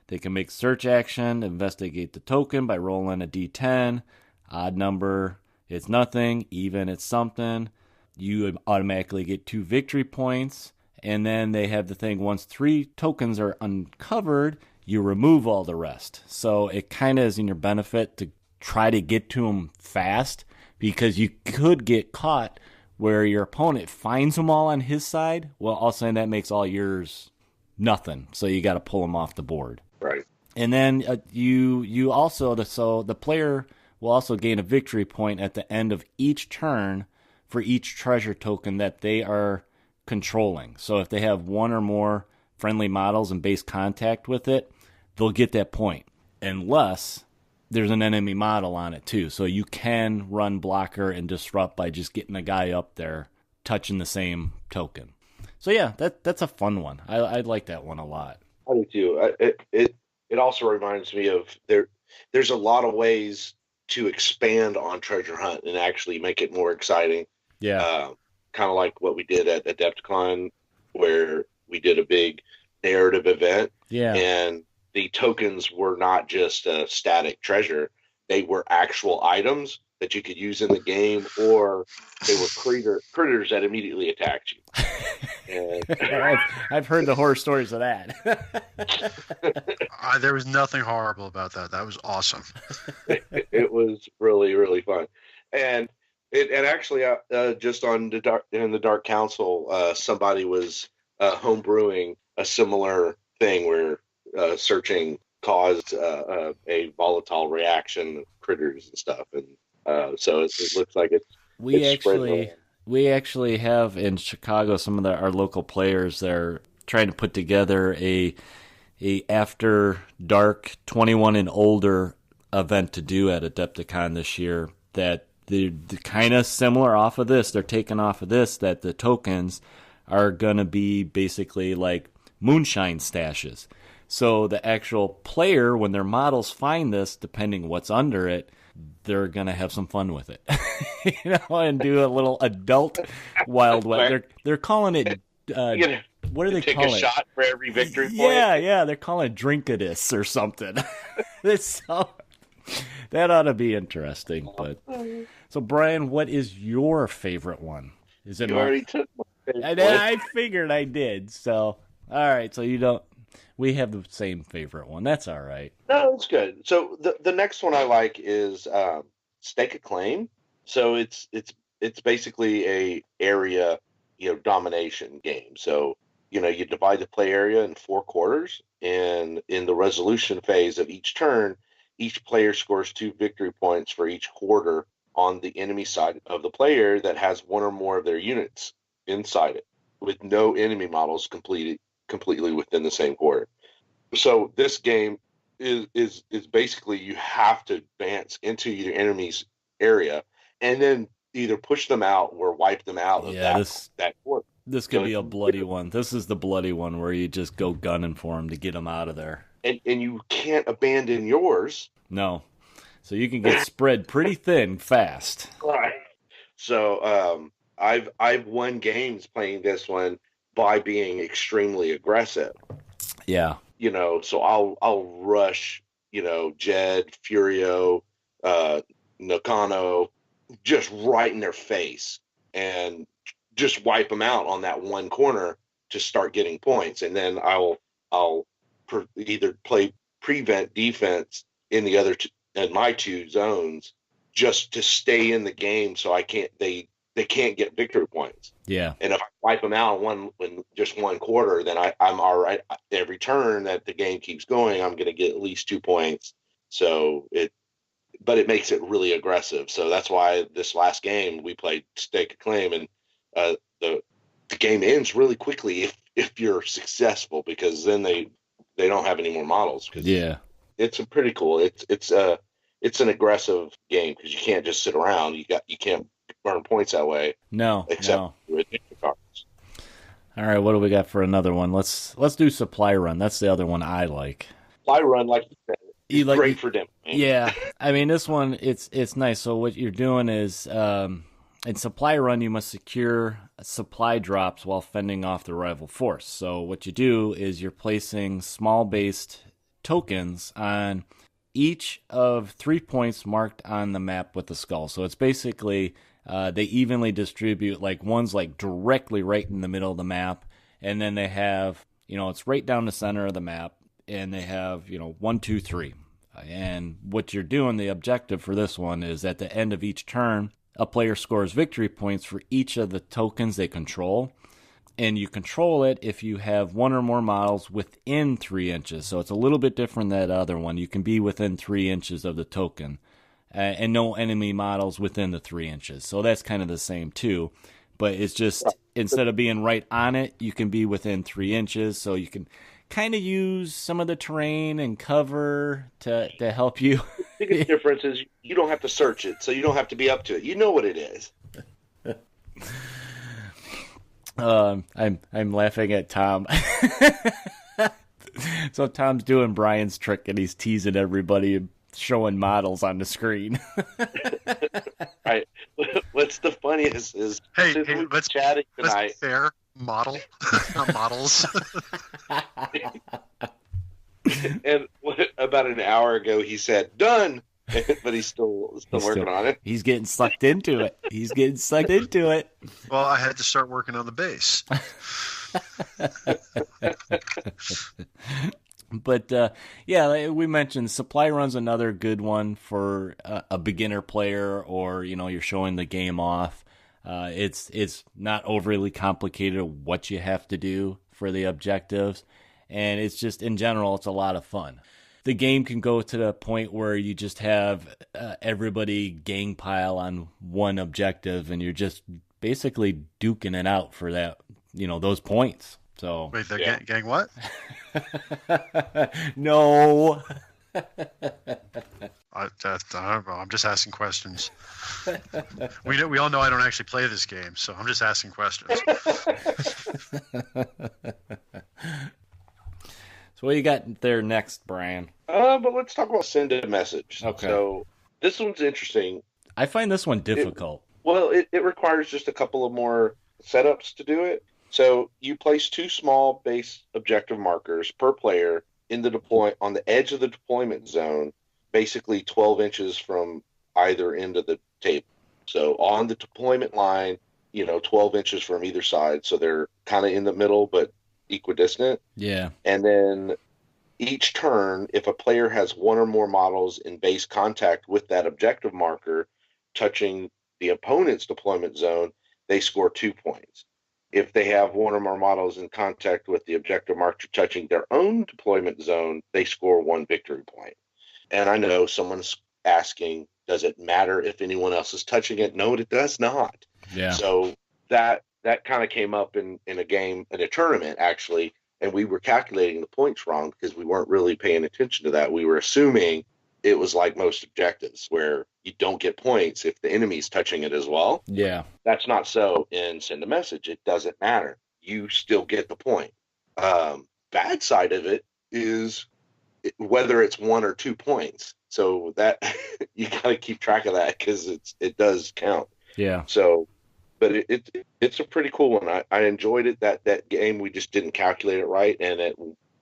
S2: They can make search action, investigate the token by rolling a d10. Odd number, it's nothing. Even, it's something. You automatically get 2 victory points. And then they have the thing, once 3 tokens are uncovered, you remove all the rest. So it kind of is in your benefit to try to get to them fast, because you could get caught where your opponent finds them all on his side. Well, all of a sudden that makes all yours nothing. So you got to pull them off the board.
S4: Right.
S2: And then you also, the player will also gain a victory point at the end of each turn for each treasure token that they are controlling. So if they have 1 or more friendly models in base contact with it, they'll get that point, unless there's an enemy model on it too. So you can run blocker and disrupt by just getting a guy up there touching the same token. So yeah, that's a fun one. I like that one a lot.
S4: I do too. It also reminds me of there's a lot of ways to expand on treasure hunt and actually make it more exciting.
S2: Yeah.
S4: Kind of like what we did at Adepticon, where we did a big narrative event.
S2: Yeah.
S4: And the tokens were not just a static treasure. They were actual items that you could use in the game, or they were critters that immediately attacked you. And
S2: I've heard the horror stories of that.
S5: There was nothing horrible about that. That was awesome.
S4: It was really, really fun. And actually, just in the Dark Council, somebody was homebrewing a similar thing where searching caused a volatile reaction of critters and stuff, and so it looks like
S2: we actually have in Chicago some of our local players. They're trying to put together a after dark 21 and older event to do at Adepticon this year. That they're kind of similar off of this. They're taking off of this, that the tokens are gonna be basically like moonshine stashes. So the actual player, when their models find this, depending what's under it, they're going to have some fun with it. And do a little adult Wild West. They're calling it, what do they call it?
S4: Take a shot for every victory point?
S2: Yeah, they're calling it Drinkadus or something. So, that ought to be interesting. But so, Brian, what is your favorite one? Is it
S4: you already took my favorite one.
S2: I figured I did. So, all right, so you don't. we have the same favorite one. That's all right.
S4: No, it's good. So the next one I like is Stake a Claim. So it's basically a area, domination game. So, you divide the play area in 4 quarters, and in the resolution phase of each turn, each player scores 2 victory points for each quarter on the enemy side of the player that has one or more of their units inside it, with no enemy models completely within the same quarter. So this game is basically you have to advance into your enemy's area and then either push them out or wipe them out of that quarter.
S2: This could be a bloody one. This is the bloody one where you just go gunning for them to get them out of there.
S4: And you can't abandon yours.
S2: No. So you can get spread pretty thin fast.
S4: Right. So I've won games playing this one by being extremely aggressive.
S2: Yeah.
S4: So I'll rush, Jed, Furio, Nakano, just right in their face and just wipe them out on that one corner to start getting points. And then I'll either play prevent defense in the other in my 2 zones just to stay in the game, so they can't get victory points.
S2: Yeah.
S4: And if I wipe them out in just one quarter, then I'm all right. Every turn that the game keeps going, I'm going to get at least 2 points. But it makes it really aggressive. So that's why this last game we played Stake a Claim, and the game ends really quickly if you're successful, because then they don't have any more models.
S2: Yeah.
S4: It's a pretty cool. It's an aggressive game because you can't just sit around. You can't burn points that way.
S2: No.
S4: Except with cards.
S2: All right, what do we got for another one? Let's do Supply Run. That's the other one I like.
S4: Supply Run, like you said, is great for them.
S2: Yeah, I mean this one it's nice. So what you're doing is in Supply Run you must secure supply drops while fending off the rival force. So what you do is you're placing small based tokens on each of 3 points marked on the map with the skull. So it's basically they evenly distribute, like one's like directly right in the middle of the map, and then they have, it's right down the center of the map, and they have, 1, 2, 3. And what you're doing, the objective for this one is at the end of each turn, a player scores victory points for each of the tokens they control. And you control it if you have 1 or more models within 3 inches. So it's a little bit different than that other one. You can be within 3 inches of the token. And no enemy models within the 3 inches. So that's kind of the same too. But it's just, instead of being right on it, you can be within 3 inches. So you can kind of use some of the terrain and cover to help you.
S4: The biggest difference is you don't have to search it. So you don't have to be up to it. You know what it is.
S2: I'm laughing at Tom. So Tom's doing Brian's trick and he's teasing everybody and showing models on the screen.
S4: Right. What's the funniest is
S5: hey,
S4: let's chatting tonight.
S5: Let's fair model, not models.
S4: And about an hour ago he said done, but he's still working on it.
S2: He's getting sucked into it.
S5: Well, I had to start working on the base.
S2: But yeah, we mentioned Supply Run's another good one for a beginner player, or you're showing the game off. It's not overly complicated what you have to do for the objectives, and it's just, in general, it's a lot of fun. The game can go to the point where you just have everybody gang pile on one objective, and you're just basically duking it out for that, those points. So
S5: wait, gang what?
S2: No.
S5: I don't know. I'm just asking questions. We all know I don't actually play this game, so I'm just asking questions.
S2: So what you got there next, Brian?
S4: But let's talk about Send a Message.
S2: Okay.
S4: So this one's interesting.
S2: I find this one difficult.
S4: It requires just a couple of more setups to do it. So you place 2 small base objective markers per player on the edge of the deployment zone, basically 12 inches from either end of the table. So on the deployment line, 12 inches from either side. So they're kind of in the middle, but equidistant.
S2: Yeah.
S4: And then each turn, if a player has one or more models in base contact with that objective marker touching the opponent's deployment zone, they score 2 points. If they have one or more models in contact with the objective marker touching their own deployment zone, they score 1 victory point. And I know someone's asking, does it matter if anyone else is touching it? No, it does not.
S2: Yeah.
S4: So that kind of came up in a game, in a tournament, actually, and we were calculating the points wrong because we weren't really paying attention to that. We were assuming it was like most objectives where you don't get points if the enemy's touching it as well.
S2: Yeah.
S4: That's not so in Send a Message. It doesn't matter. You still get the point. Bad side of it is whether it's 1 or 2 points. So that you got to keep track of that because it does count.
S2: Yeah.
S4: So, but it's a pretty cool one. I enjoyed it. That game, we just didn't calculate it right, and it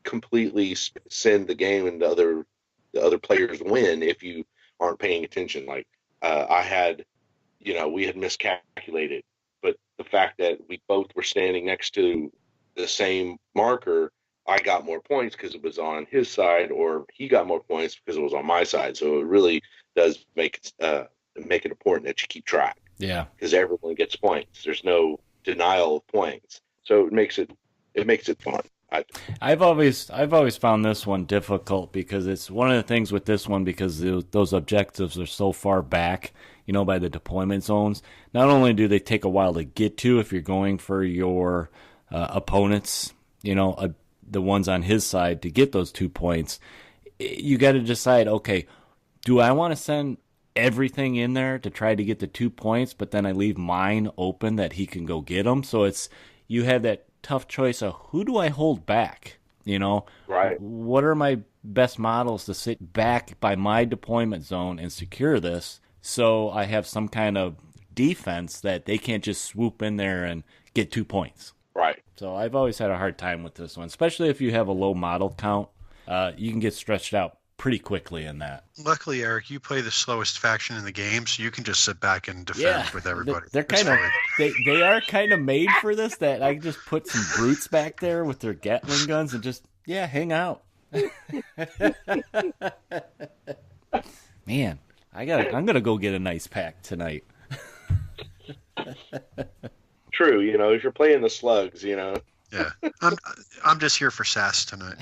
S4: completely send the game and the other players win if you aren't paying attention. Like I had, we had miscalculated, but the fact that we both were standing next to the same marker, I got more points because it was on his side, or he got more points because it was on my side. So it really does make it important that you keep track.
S2: Yeah.
S4: Because everyone gets points. There's no denial of points. So it makes it fun.
S2: I've always found this one difficult because it's one of the things with this one, because those objectives are so far back, by the deployment zones. Not only do they take a while to get to if you're going for your opponents, the ones on his side to get those 2 points, you got to decide, okay, do I want to send everything in there to try to get the 2 points, but then I leave mine open that he can go get them? So you have that tough choice of who do I hold back?
S4: Right.
S2: What are my best models to sit back by my deployment zone and secure this so I have some kind of defense that they can't just swoop in there and get 2 points?
S4: Right.
S2: So I've always had a hard time with this one, especially if you have a low model count. You can get stretched out pretty quickly in that.
S5: Luckily, Eric, you play the slowest faction in the game, so you can just sit back and defend with everybody.
S2: They're kind of they are kind of made for this. That I can just put some brutes back there with their Gatling guns and just hang out. Man, I'm gonna go get a nice pack tonight.
S4: True, if you're playing the slugs,
S5: Yeah, I'm just here for sass tonight.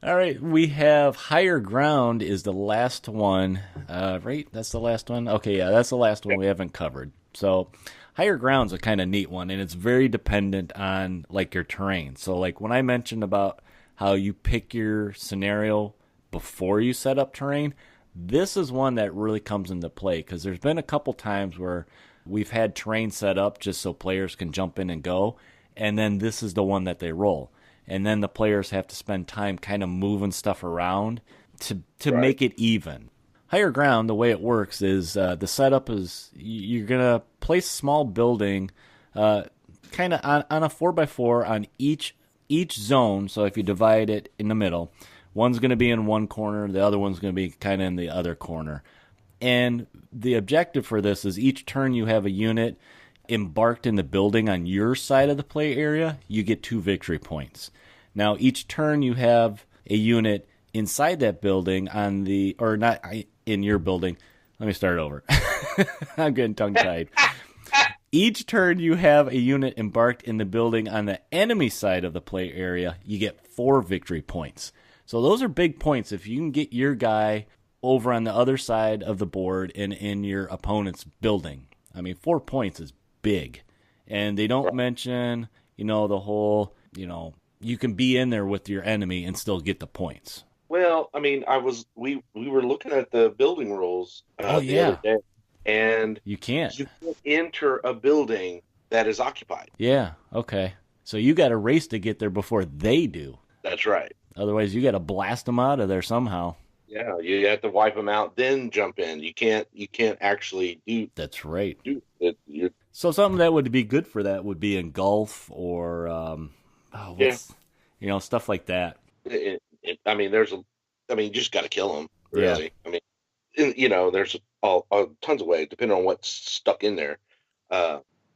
S2: All right, we have Higher Ground is the last one, right? That's the last one? Okay, yeah, that's the last one we haven't covered. So Higher Ground's a kind of neat one, and it's very dependent on, your terrain. So, when I mentioned about how you pick your scenario before you set up terrain, this is one that really comes into play, because there's been a couple times where we've had terrain set up just so players can jump in and go, and then this is the one that they roll. And then the players have to spend time kind of moving stuff around to make it even. Higher Ground, the way it works is the setup is you're going to place a small building kind of on a 4x4 on each zone. So if you divide it in the middle, one's going to be in one corner, the other one's going to be kind of in the other corner. And the objective for this is each turn you have a unit embarked in the building on your side of the play area, you get 2 victory points. Now, each turn you have a unit inside that building or not in your building. Let me start over. I'm getting tongue-tied. Each turn you have a unit embarked in the building on the enemy side of the play area, you get 4 victory points. So those are big points. If you can get your guy over on the other side of the board and in your opponent's building, 4 points is big. And they don't mention, the whole, you can be in there with your enemy and still get the points.
S4: Well, we were looking at the building rules the other day, and
S2: you can't
S4: enter a building that is occupied.
S2: Yeah, okay. So you got to race to get there before they do.
S4: That's right.
S2: Otherwise, you got to blast them out of there somehow.
S4: Yeah, you have to wipe them out, then jump in. You can't actually do.
S2: That's right.
S4: Do it.
S2: So something that would be good for that would be engulf or, stuff like that.
S4: You just got to kill them. Really.
S2: Yeah.
S4: There's all tons of ways depending on what's stuck in there.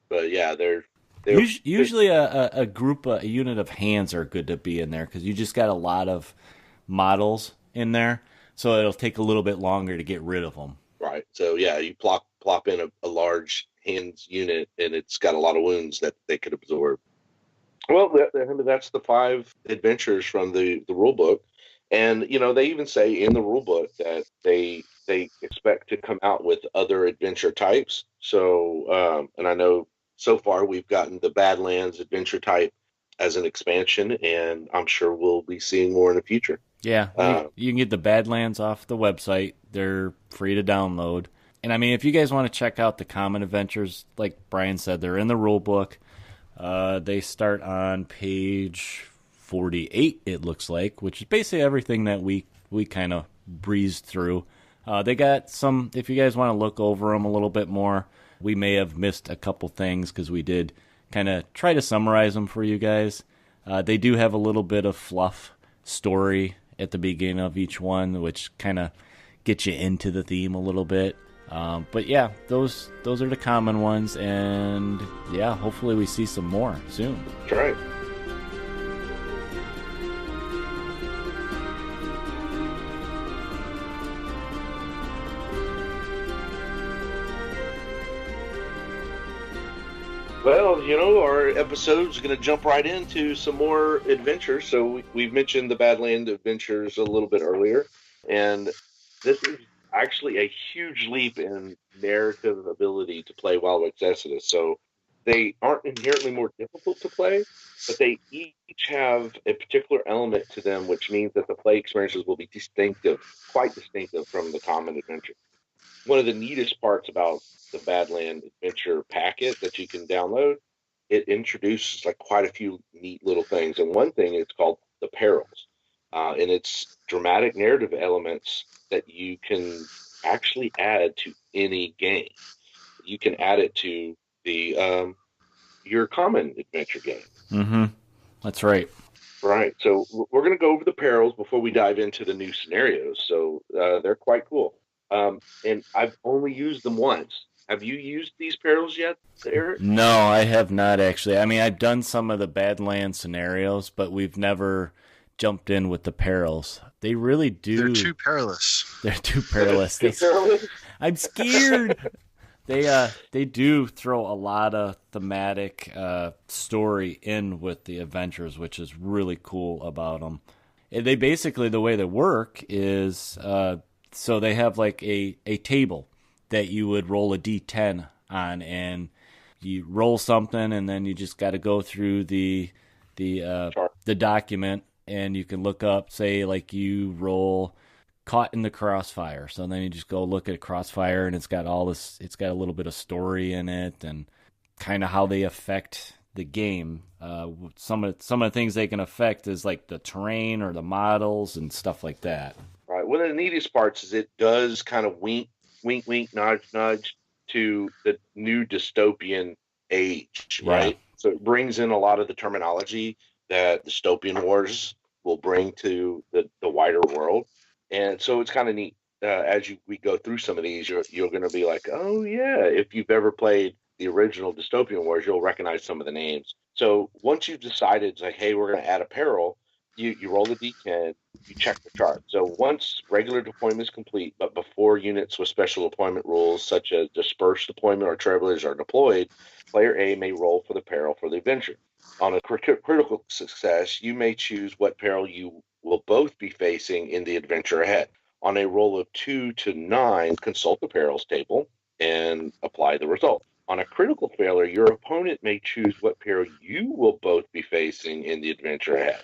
S4: But yeah, they're
S2: Usually a group, a unit of hands are good to be in there because you just got a lot of models in there, so it'll take a little bit longer to get rid of them.
S4: right. So yeah, you plop in a large hands unit, and it's got a lot of wounds that they could absorb. Well, that's the 5 adventures from the rule book, and they even say in the rule book that they expect to come out with other adventure types. So, and I know so far we've gotten the Badlands adventure type as an expansion, and I'm sure we'll be seeing more in the future.
S2: Yeah, you can get the Badlands off the website. They're free to download. And I mean, if you guys want to check out the common adventures, like Brian said, they're in the rule book. They start on page 48, it looks like, which is basically everything that we kind of breezed through. They got some, if you guys want to look over them a little bit more, we may have missed a couple things because we did kind of try to summarize them for you guys. They do have a little bit of fluff story at the beginning of each one, which kind of gets you into the theme a little bit. But yeah, those are the common ones, and yeah, hopefully we see some more soon.
S4: That's right. Well, our episode's going to jump right into some more adventures. So we've mentioned the Badlands Adventures a little bit earlier, and this is actually a huge leap in narrative ability to play Wild West Exodus. So they aren't inherently more difficult to play, but they each have a particular element to them, which means that the play experiences will be quite distinctive from the common adventure. One of the neatest parts about the Badland Adventure packet that you can download, it introduces quite a few neat little things. And one thing is called the Perils. And it's dramatic narrative elements that you can actually add to any game. You can add it to the your common adventure game.
S2: Mm-hmm. That's right.
S4: Right. So we're going to go over the Perils before we dive into the new scenarios. So they're quite cool. And I've only used them once. Have you used these Perils yet, Eric?
S2: No, I have not actually. I mean, I've done some of the Badlands scenarios, but we've never jumped in with the Perils. They really do.
S5: They're too perilous.
S2: They're too perilous. I'm scared. They do throw a lot of thematic story in with the adventures, which is really cool about them. And they basically, the way they work is, so they have like a table that you would roll a D10 on, and you roll something, and then you just got to go through the document, and you can look up, say, like you roll caught in the crossfire. So then you just go look at crossfire, and it's got all this. It's got a little bit of story in it, and kind of how they affect the game. Some of the things they can affect is like the terrain or the models and stuff like that.
S4: Right. One of the neatest parts is it does kind of wink, nudge, nudge to the new dystopian age, right? Yeah. So it brings in a lot of the terminology that dystopian wars will bring to the wider world. And so it's kind of neat. As we go through some of these, you're going to be like, oh, yeah, if you've ever played the original dystopian wars, you'll recognize some of the names. So once you've decided, it's like, hey, we're going to add a peril, you roll the D10, you check the chart. So once regular deployment is complete, but before units with special deployment rules such as dispersed deployment or trailblazers are deployed, player A may roll for the peril for the adventure. On a critical success, you may choose what peril you will both be facing in the adventure ahead. On a roll of 2 to 9, consult the perils table and apply the result. On a critical failure, your opponent may choose what peril you will both be facing in the adventure ahead.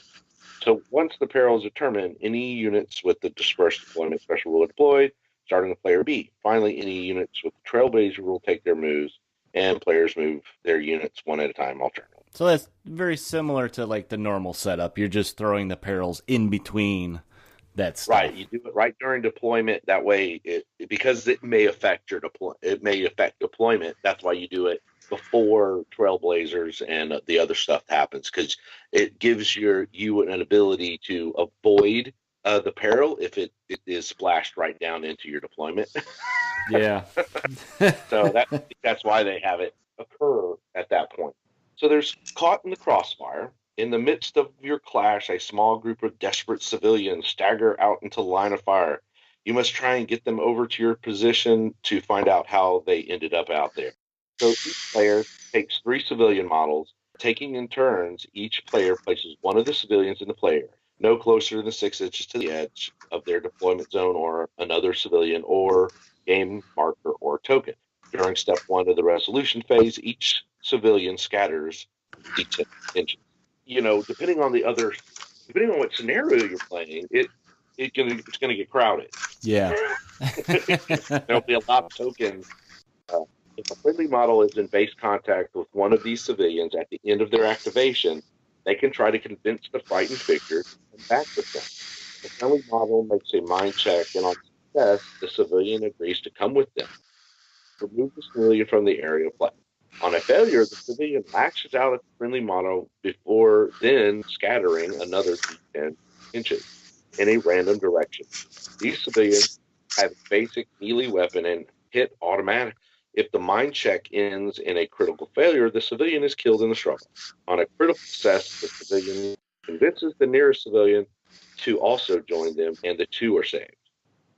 S4: So once the peril is determined, any units with the dispersed deployment special rule are deployed, starting with player B. Finally, any units with the trailblazer rule take their moves, and players move their units one at a time alternately.
S2: So that's very similar to like the normal setup. You're just throwing the perils in between that stuff.
S4: Right. You do it right during deployment. That way, because it may affect deployment. That's why you do it before trailblazers and the other stuff happens, because it gives you an ability to avoid the peril if it is splashed right down into your deployment.
S2: Yeah.
S4: So that's why they have it occur at that point. So there's caught in the crossfire. In the midst of your clash, a small group of desperate civilians stagger out into line of fire. You must try and get them over to your position to find out how they ended up out there. So each player takes 3 civilian models. Taking in turns, each player places one of the civilians in the player, no closer than 6 inches to the edge of their deployment zone or another civilian or game marker or token. During step 1 of the resolution phase, each civilian scatters d10 inches. Depending on what scenario you're playing, it's gonna get crowded.
S2: Yeah.
S4: There'll be a lot of tokens. If a friendly model is in base contact with one of these civilians at the end of their activation, they can try to convince the frightened figure to come back with them. The friendly model makes a mind check, and on success, the civilian agrees to come with them. Remove the civilian from the area of play. On a failure, the civilian lashes out at the friendly model before then scattering another d10 inches in a random direction. These civilians have a basic melee weapon and hit automatic. If the mind check ends in a critical failure, the civilian is killed in the struggle. On a critical success, the civilian convinces the nearest civilian to also join them, and the 2 are saved.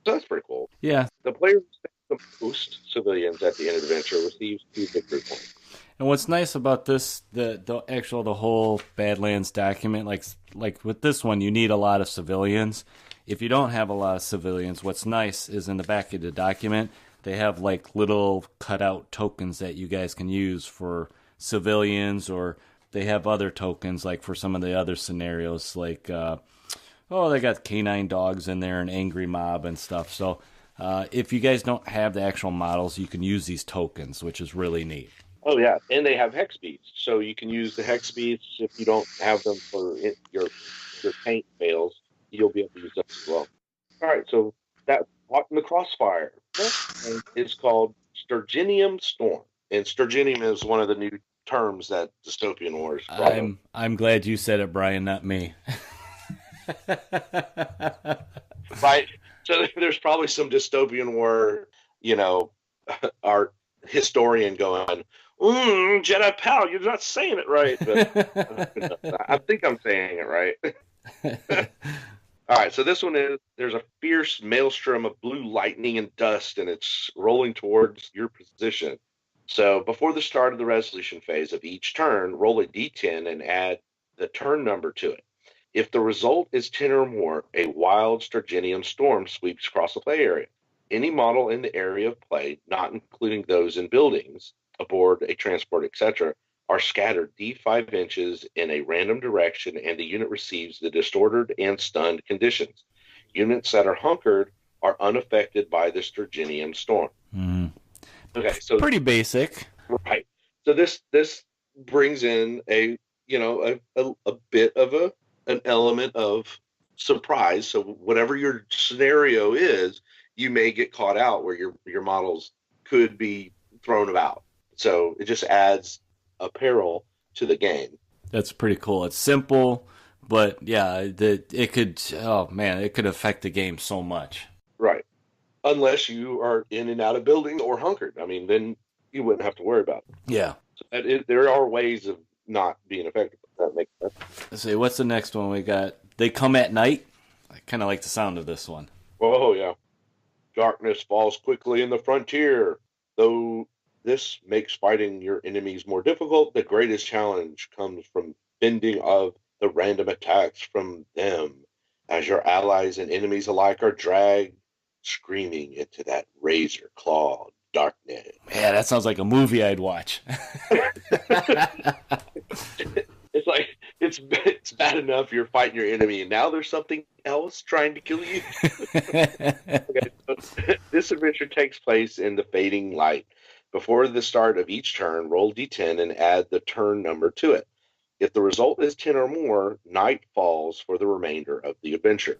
S4: So that's pretty cool.
S2: Yeah.
S4: The player who saves the most civilians at the end of the adventure receives 2 victory points.
S2: And what's nice about this, the whole Badlands document, like with this one, you need a lot of civilians. If you don't have a lot of civilians, what's nice is in the back of the document, they have like little cutout tokens that you guys can use for civilians, or they have other tokens like for some of the other scenarios, like they got canine dogs in there and angry mob and stuff. So if you guys don't have the actual models, you can use these tokens, which is really neat.
S4: Oh, yeah, and they have hex beads, so you can use the hex beads if you don't have them for your paint fails. You'll be able to use them as well. All right, so that Caught in the Crossfire is called Sturginium Storm, and Sturginium is one of the new terms that Dystopian Wars brought up.
S2: I'm glad you said it, Brian, not me.
S4: Right, so there's probably some Dystopian War, art historian going, Jedi Pal, you're not saying it right. But I think I'm saying it right. All right, so this one there's a fierce maelstrom of blue lightning and dust, and it's rolling towards your position. So before the start of the resolution phase of each turn, roll a d10 and add the turn number to it. If the result is 10 or more, a wild Sturginium storm sweeps across the play area. Any model in the area of play, not including those in buildings, aboard a transport, etc., are scattered d5 inches in a random direction, and the unit receives the distorted and stunned conditions. Units that are hunkered are unaffected by the Sturginium storm.
S2: Mm.
S4: Okay, so
S2: pretty basic,
S4: right? So this brings in a bit of an element of surprise. So whatever your scenario is, you may get caught out where your models could be thrown about. So it just adds a peril to the game.
S2: That's pretty cool. It's simple, but yeah, it could affect the game so much.
S4: Right. Unless you are in and out of building or hunkered. I mean, then you wouldn't have to worry about it.
S2: Yeah.
S4: So there are ways of not being affected. That makes sense.
S2: Let's see, what's the next one we got? They come at night. I kind of like the sound of this one.
S4: Oh, yeah. Darkness falls quickly in the frontier. Though this makes fighting your enemies more difficult, the greatest challenge comes from fending off the random attacks from them, as your allies and enemies alike are dragged screaming into that razor-clawed darkness.
S2: Yeah, that sounds like a movie I'd watch.
S4: It's like it's bad enough you're fighting your enemy, and now there's something else trying to kill you. Okay, so this adventure takes place in the fading light. Before the start of each turn, roll d10 and add the turn number to it. If the result is 10 or more, night falls for the remainder of the adventure.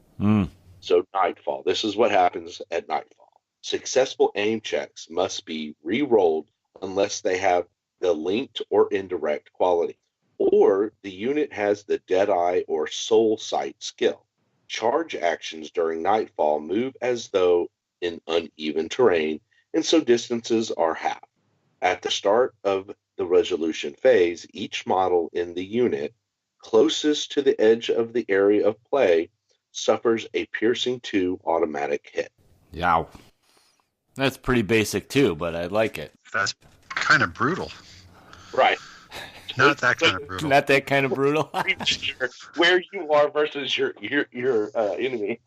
S4: So nightfall. This is what happens at nightfall. Successful aim checks must be re-rolled unless they have the linked or indirect quality, or the unit has the Deadeye or Soul Sight skill. Charge actions during nightfall move as though in uneven terrain, and so distances are half. At the start of the resolution phase, each model in the unit closest to the edge of the area of play suffers a piercing 2 automatic hit.
S2: Yow. That's pretty basic too, but I like it.
S5: That's kind of brutal.
S4: Right.
S5: Not that kind of brutal.
S2: Not that kind of brutal.
S4: Where you are versus your enemy.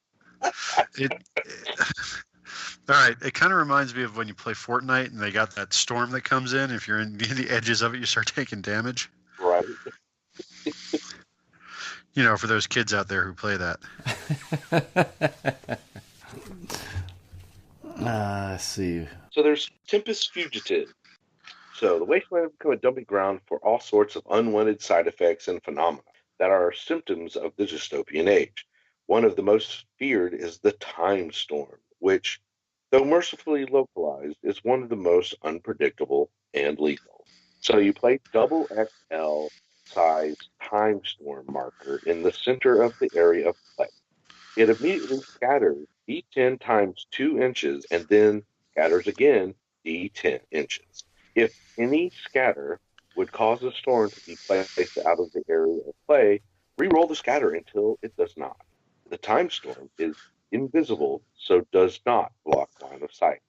S5: All right, it kind of reminds me of when you play Fortnite and they got that storm that comes in. If you're in the edges of it, you start taking damage.
S4: Right.
S5: You know, for those kids out there who play that.
S2: Let's see.
S4: So there's Tempest Fugitive. So the wasteland has become a dumping ground for all sorts of unwanted side effects and phenomena that are symptoms of the dystopian age. One of the most feared is the time storm, which, though mercifully localized, is one of the most unpredictable and lethal. So you place double XL size time storm marker in the center of the area of play. It immediately scatters D10 times 2 inches and then scatters again D10 inches. If any scatter would cause a storm to be placed out of the area of play, re-roll the scatter until it does not. The time storm is invisible, so does not block line of sight.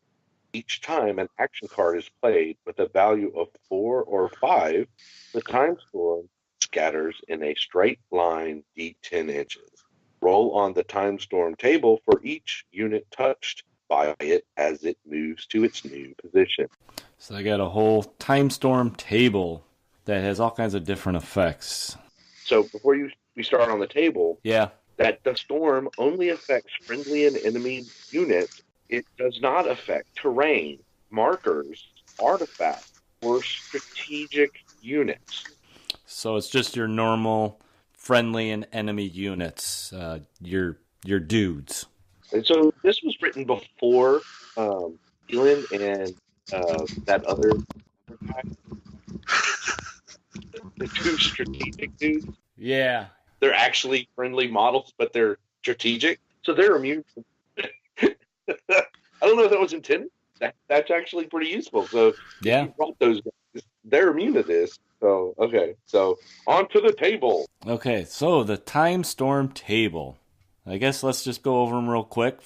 S4: Each time an action card is played with a value of 4 or 5, the time storm scatters in a straight line D10 inches. Roll on the time storm table for each unit touched by it as it moves to its new position.
S2: So I got a whole time storm table that has all kinds of different effects.
S4: So before we start on the table,
S2: Yeah.
S4: that the storm only affects friendly and enemy units. It does not affect terrain, markers, artifacts, or strategic units.
S2: So it's just your normal friendly and enemy units, your dudes.
S4: And so this was written before Elon and that other guy, the 2 strategic dudes.
S2: Yeah.
S4: They're actually friendly models, but they're strategic, so they're immune. I don't know if that was intended. That's actually pretty useful. So
S2: Yeah.
S4: you brought those guys, they're immune to this. So okay, so on to the table.
S2: Okay, so the time storm table. I guess let's just go over them real quick.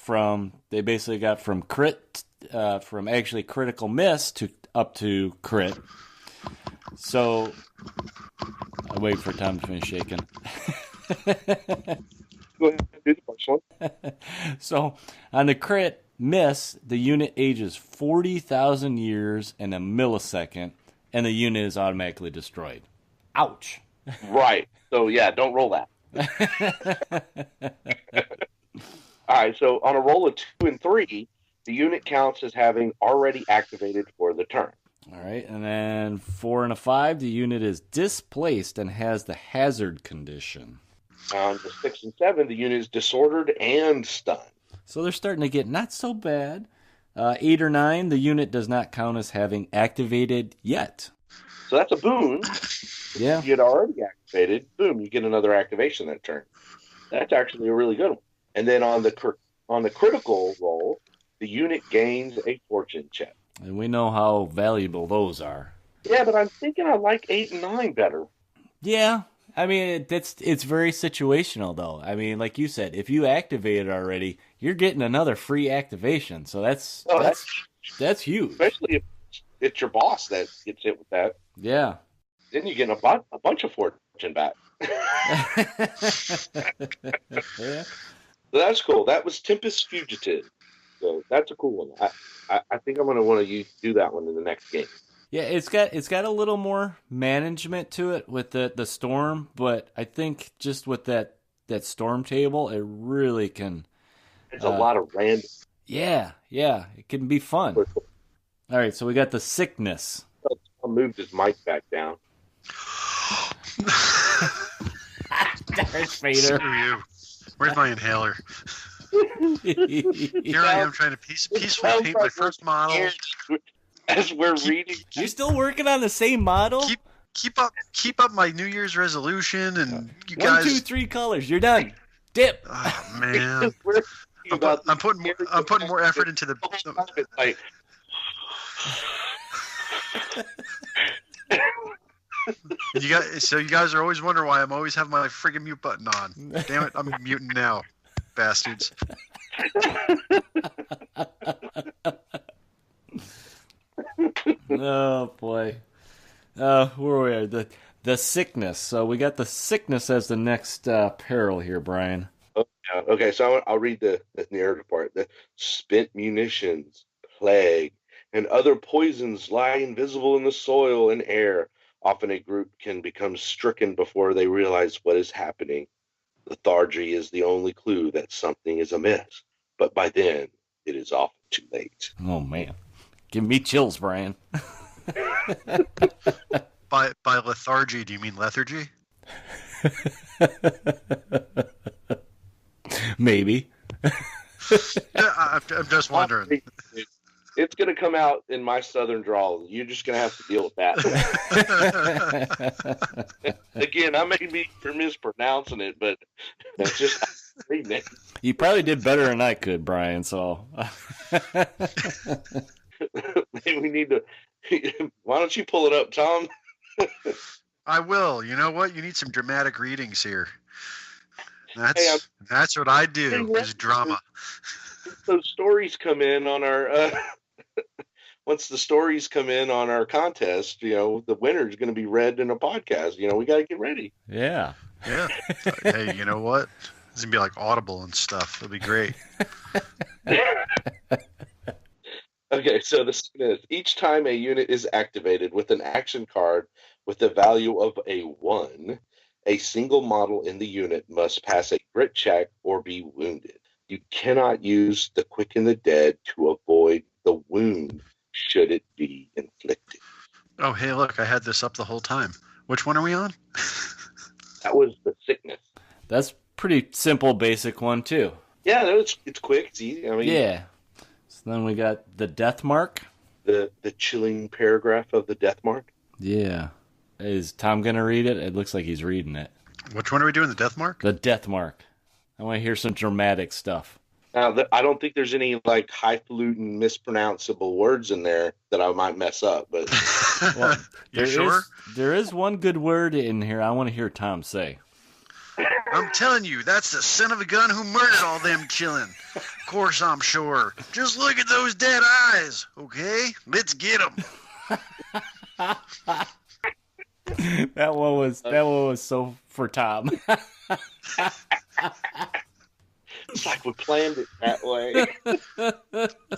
S2: They basically got from crit, from actually critical miss to up to crit. So I wait for Tom to finish shaking.
S4: Go ahead and do the first one.
S2: So on the crit miss, the unit ages 40,000 years in a millisecond, and the unit is automatically destroyed. Ouch.
S4: Right. So yeah, don't roll that. All right. So on a roll of 2 and 3, the unit counts as having already activated for the turn.
S2: All right, and then 4 and a 5, the unit is displaced and has the hazard condition.
S4: On the 6 and 7, the unit is disordered and stunned.
S2: So they're starting to get not so bad. 8 or 9, the unit does not count as having activated yet.
S4: So that's a boon.
S2: Yeah.
S4: If you had already activated, boom, you get another activation that turn. That's actually a really good one. And then on the critical roll, the unit gains a fortune check.
S2: And we know how valuable those are.
S4: Yeah, but I'm thinking I like 8 and 9 better.
S2: Yeah. I mean, it's very situational, though. I mean, like you said, if you activate it already, you're getting another free activation. So that's huge.
S4: Especially if it's your boss that gets hit with that.
S2: Yeah.
S4: Then you get a bunch of fortune back.
S2: Yeah.
S4: So that's cool. That was Tempest Fugitive. So that's a cool one. I think I'm going to want to do that one in the next game.
S2: Yeah, it's got a little more management to it with the storm, but I think just with that storm table, it really can.
S4: It's a lot of random.
S2: Yeah, it can be fun. All right, so we got the sickness.
S4: I'll move this mic back down.
S2: Darth Vader.
S5: Screw you. Where's my inhaler? Here I am trying to peacefully paint my first model.
S4: As we're reading,
S2: You're still working on the same model?
S5: Keep up my New Year's resolution, and you
S2: 1,
S5: guys.
S2: 2, 3 colors. You're done. Dip.
S5: Oh man,
S4: we're
S5: I'm putting more effort into the.
S4: Like,
S5: You guys are always wondering why I'm always having my friggin' mute button on. Damn it, I'm muting now, bastards.
S2: Oh boy. Where we are, the sickness. So we got the sickness as the next peril here, Brian.
S4: Okay, so I'll read the narrative part. The spent munitions, plague, and other poisons lie invisible in the soil and air. Often a group can become stricken before they realize what is happening. Lethargy is the only clue that something is amiss, but by then it is often too late.
S2: Oh man, give me chills, Brian.
S5: By lethargy, do you mean lethargy?
S2: Maybe.
S5: I'm just wondering.
S4: It's going to come out in my southern drawl. You're just going to have to deal with that. Again, I may be mispronouncing it, but that's just reading it.
S2: You probably did better than I could, Brian, so.
S4: Maybe we need to. Why don't you pull it up, Tom?
S5: I will. You know what? You need some dramatic readings here. That's what I do, is drama.
S4: Those stories come in on our once the stories come in on our contest, the winner is going to be read in a podcast. We got to get ready.
S2: Yeah.
S5: Hey, you know what? It's going to be like Audible and stuff. It'll be great.
S4: Okay, so this is each time a unit is activated with an action card with the value of a 1, a single model in the unit must pass a grit check or be wounded. You cannot use the quicken the dead to avoid the wound should it be inflicted.
S5: Oh, hey, look, I had this up the whole time. Which one are we on?
S4: That was the sickness.
S2: That's pretty simple, basic one, too.
S4: Yeah, it's quick, it's easy.
S2: Yeah. So then we got the death mark.
S4: The chilling paragraph of the death mark.
S2: Yeah. Is Tom going to read it? It looks like he's reading it.
S5: Which one are we doing, the death mark?
S2: The death mark. I want to hear some dramatic stuff.
S4: Now, I don't think there's any highfalutin, mispronounceable words in there that I might mess up. But
S2: well,
S5: you sure?
S2: There is one good word in here I want to hear Tom say.
S5: I'm telling you, that's the son of a gun who murdered all them chillin'. Of course I'm sure. Just look at those dead eyes, okay? Let's get them.
S2: That one was so for Tom.
S4: It's like we planned it that way.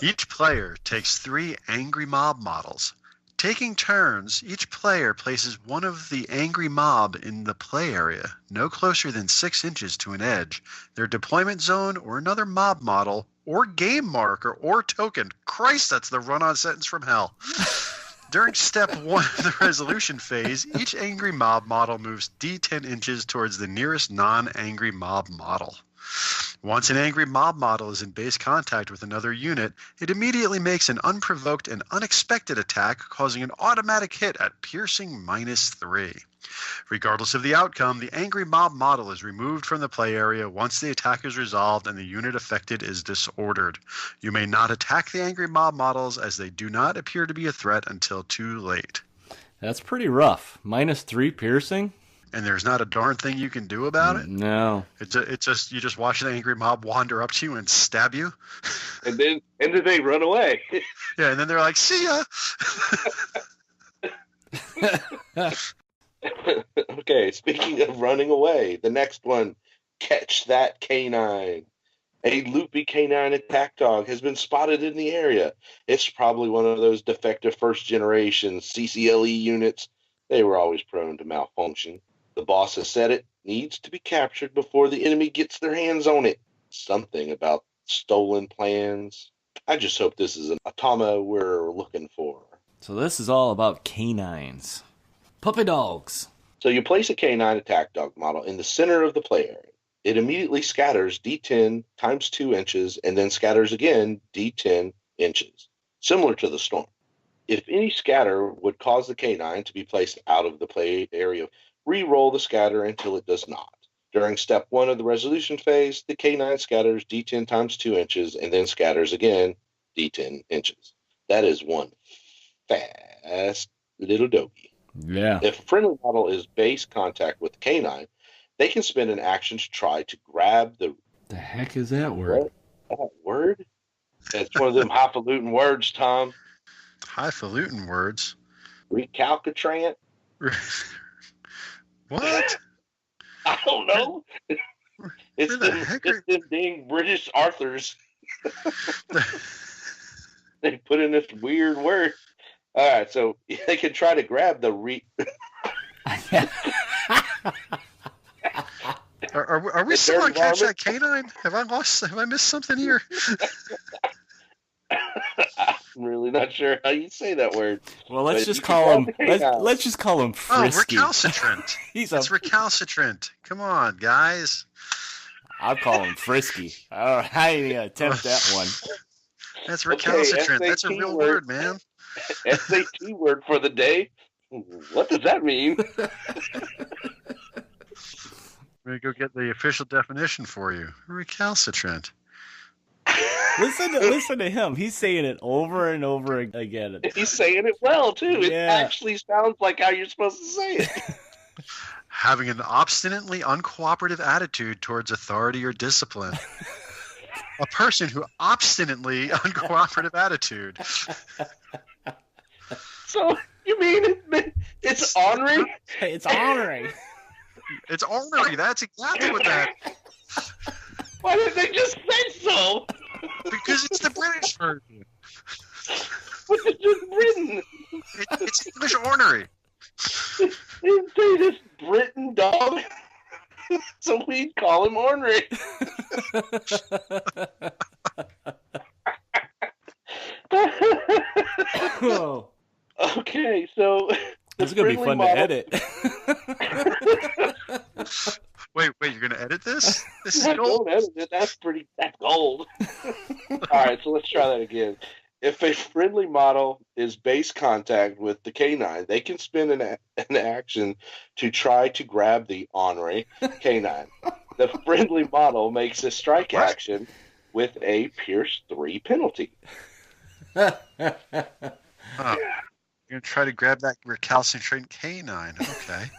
S5: Each player takes 3 angry mob models. Taking turns, each player places one of the angry mob in the play area, no closer than 6 inches to an edge, their deployment zone, or another mob model, or game marker, or token. Christ, that's the run-on sentence from hell. During step 1 of the resolution phase, each angry mob model moves D10 inches towards the nearest non-angry mob model. Once an angry mob model is in base contact with another unit, it immediately makes an unprovoked and unexpected attack, causing an automatic hit at piercing -3. Regardless of the outcome, the angry mob model is removed from the play area once the attack is resolved and the unit affected is disordered. You may not attack the angry mob models as they do not appear to be a threat until too late.
S2: That's pretty rough. -3 piercing?
S5: And there's not a darn thing you can do about it?
S2: No.
S5: It's just you just watch an angry mob wander up to you and stab you.
S4: And then they run away.
S5: Yeah, and then they're like, see ya.
S4: Okay, speaking of running away, the next one, catch that canine. A loopy canine attack dog has been spotted in the area. It's probably one of those defective first-generation CCLE units. They were always prone to malfunction. The boss has said it needs to be captured before the enemy gets their hands on it. Something about stolen plans. I just hope this is an automa we're looking for.
S2: So this is all about canines. Puppy dogs.
S4: So you place a canine attack dog model in the center of the play area. It immediately scatters D10 times 2 inches and then scatters again D10 inches, similar to the storm. If any scatter would cause the canine to be placed out of the play area, re-roll the scatter until it does not. During step 1 of the resolution phase, the canine scatters D10 times 2 inches and then scatters again D10 inches. That is one fast little doggy.
S2: Yeah.
S4: If a friendly model is base contact with the canine, they can spend an action to try to grab the
S2: heck is that word?
S4: That word? It's one of them highfalutin words, Tom.
S5: Highfalutin words?
S4: Recalcitrant?
S5: What?
S4: I don't know. It's them dang British authors. They put in this weird word. All right, so they can try to grab the
S5: Are we still on Catch That Canine? Have I missed something here?
S4: I'm really not sure how you say that word.
S2: Well, let's just call him Frisky.
S5: Oh, recalcitrant. It's recalcitrant. Come on, guys.
S2: I'll call him Frisky. All right, I ain't gonna attempt that one.
S5: That's recalcitrant. That's a real word, man.
S4: SAT word for the day. What does that mean?
S5: We're going to go get the official definition for you. Recalcitrant.
S2: Listen to him. He's saying it over and over again.
S4: He's saying it well, too.
S2: Yeah.
S4: It actually sounds like how you're supposed to say it.
S5: Having an obstinately uncooperative attitude towards authority or discipline. A person who obstinately uncooperative attitude.
S4: So, you mean it's ornery?
S2: It's ornery.
S5: It's ornery. That's exactly what that.
S4: Why did they just say so?
S5: Because it's the British version.
S4: What's it just written?
S5: It's English ornery.
S4: They didn't say this Britain dog, so we'd call him ornery.
S2: Oh.
S4: Okay, so
S2: it's gonna be fun to edit.
S5: Wait, you're gonna edit this? This is
S4: gold. Don't edit it. That's gold. All right, so let's try that again. If a friendly model is base contact with the canine, they can spend an action to try to grab the ornery canine. The friendly model makes a strike action with a Pierce 3 penalty.
S5: You're going to try to grab that recalcitrant canine. Okay.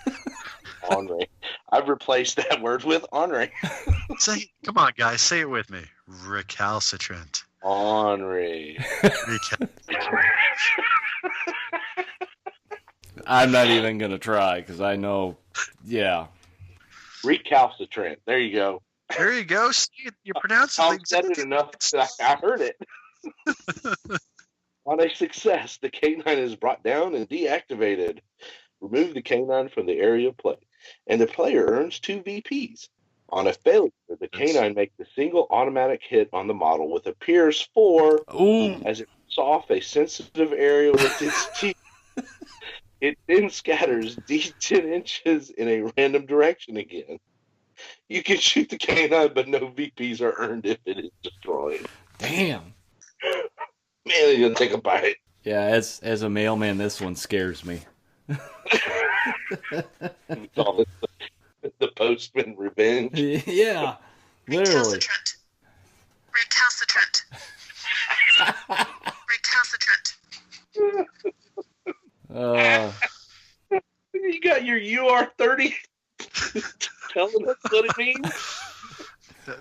S4: Ornery. I've replaced that word with ornery.
S5: Come on, guys. Say it with me. Recalcitrant.
S4: Ornery.
S2: I'm not even going to try because I know, yeah.
S4: Recalcitrant. There you go.
S5: There you go. See, you pronounce it.
S4: I've said it enough that I heard it. On a success, the canine is brought down and deactivated. Remove the canine from the area of play, and the player earns 2 VPs. On a failure, the canine makes a single automatic hit on the model with a Pierce 4 as it rips off a sensitive area with its teeth. It then scatters D10 inches in a random direction again. You can shoot the canine, but no VPs are earned if it is destroyed.
S2: Damn.
S4: Man, you're going to take a bite.
S2: Yeah, as a mailman, this one scares me.
S4: The postman revenge.
S2: Yeah, literally.
S6: Recalcitrant.
S4: You got your UR30 telling us what it means?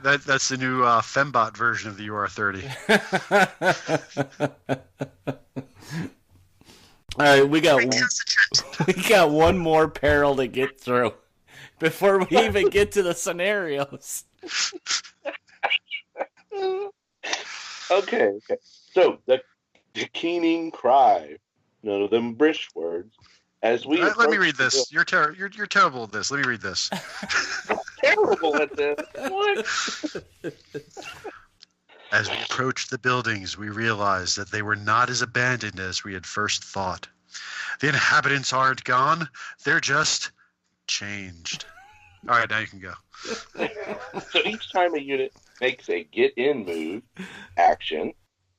S5: That's the new Fembot version of the UR30.
S2: All right, we got one more peril to get through before we even get to the scenarios.
S4: Okay. So the keening cry, none of them British words. As we
S5: let me read this. You're terrible at this. Let me read this.
S4: Terrible at this. What?
S5: As we approached the buildings, we realized that they were not as abandoned as we had first thought. The inhabitants aren't gone. They're just changed. All right, now you can go.
S4: So each time a unit makes a get-in move action,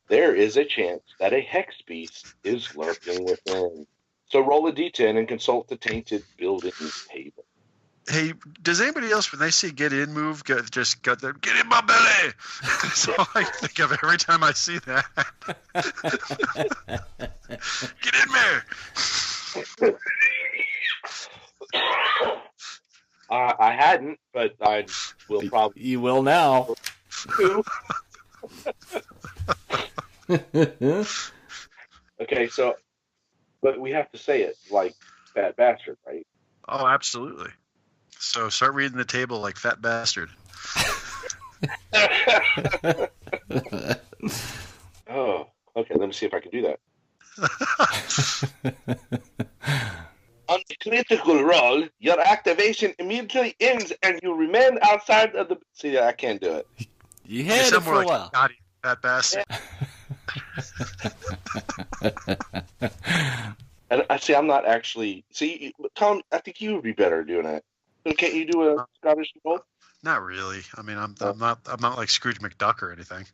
S4: there is a chance that a hex beast is lurking within. So roll a d10 and consult the tainted building table.
S5: Hey, does anybody else, when they see get in move, just got their get in my belly? That's all I think of every time I see that. Get in there.
S4: I hadn't, but I will probably
S2: You will now.
S4: do. Okay, so, but we have to say it like fat bastard, right?
S5: Oh, absolutely. So start reading the table like fat bastard.
S4: Oh, okay. Let me see if I can do that. On the critical roll, your activation immediately ends, and you remain outside of the. See, I can't do it.
S2: You
S5: You
S2: had it
S5: sound
S2: for
S5: more
S2: a
S5: like
S2: while.
S5: God, you fat bastard.
S4: And I see. I'm not actually. See, Tom. I think you would be better doing that. So can't you do a Scottish roll?
S5: Not really. I mean, I'm not like Scrooge McDuck or anything.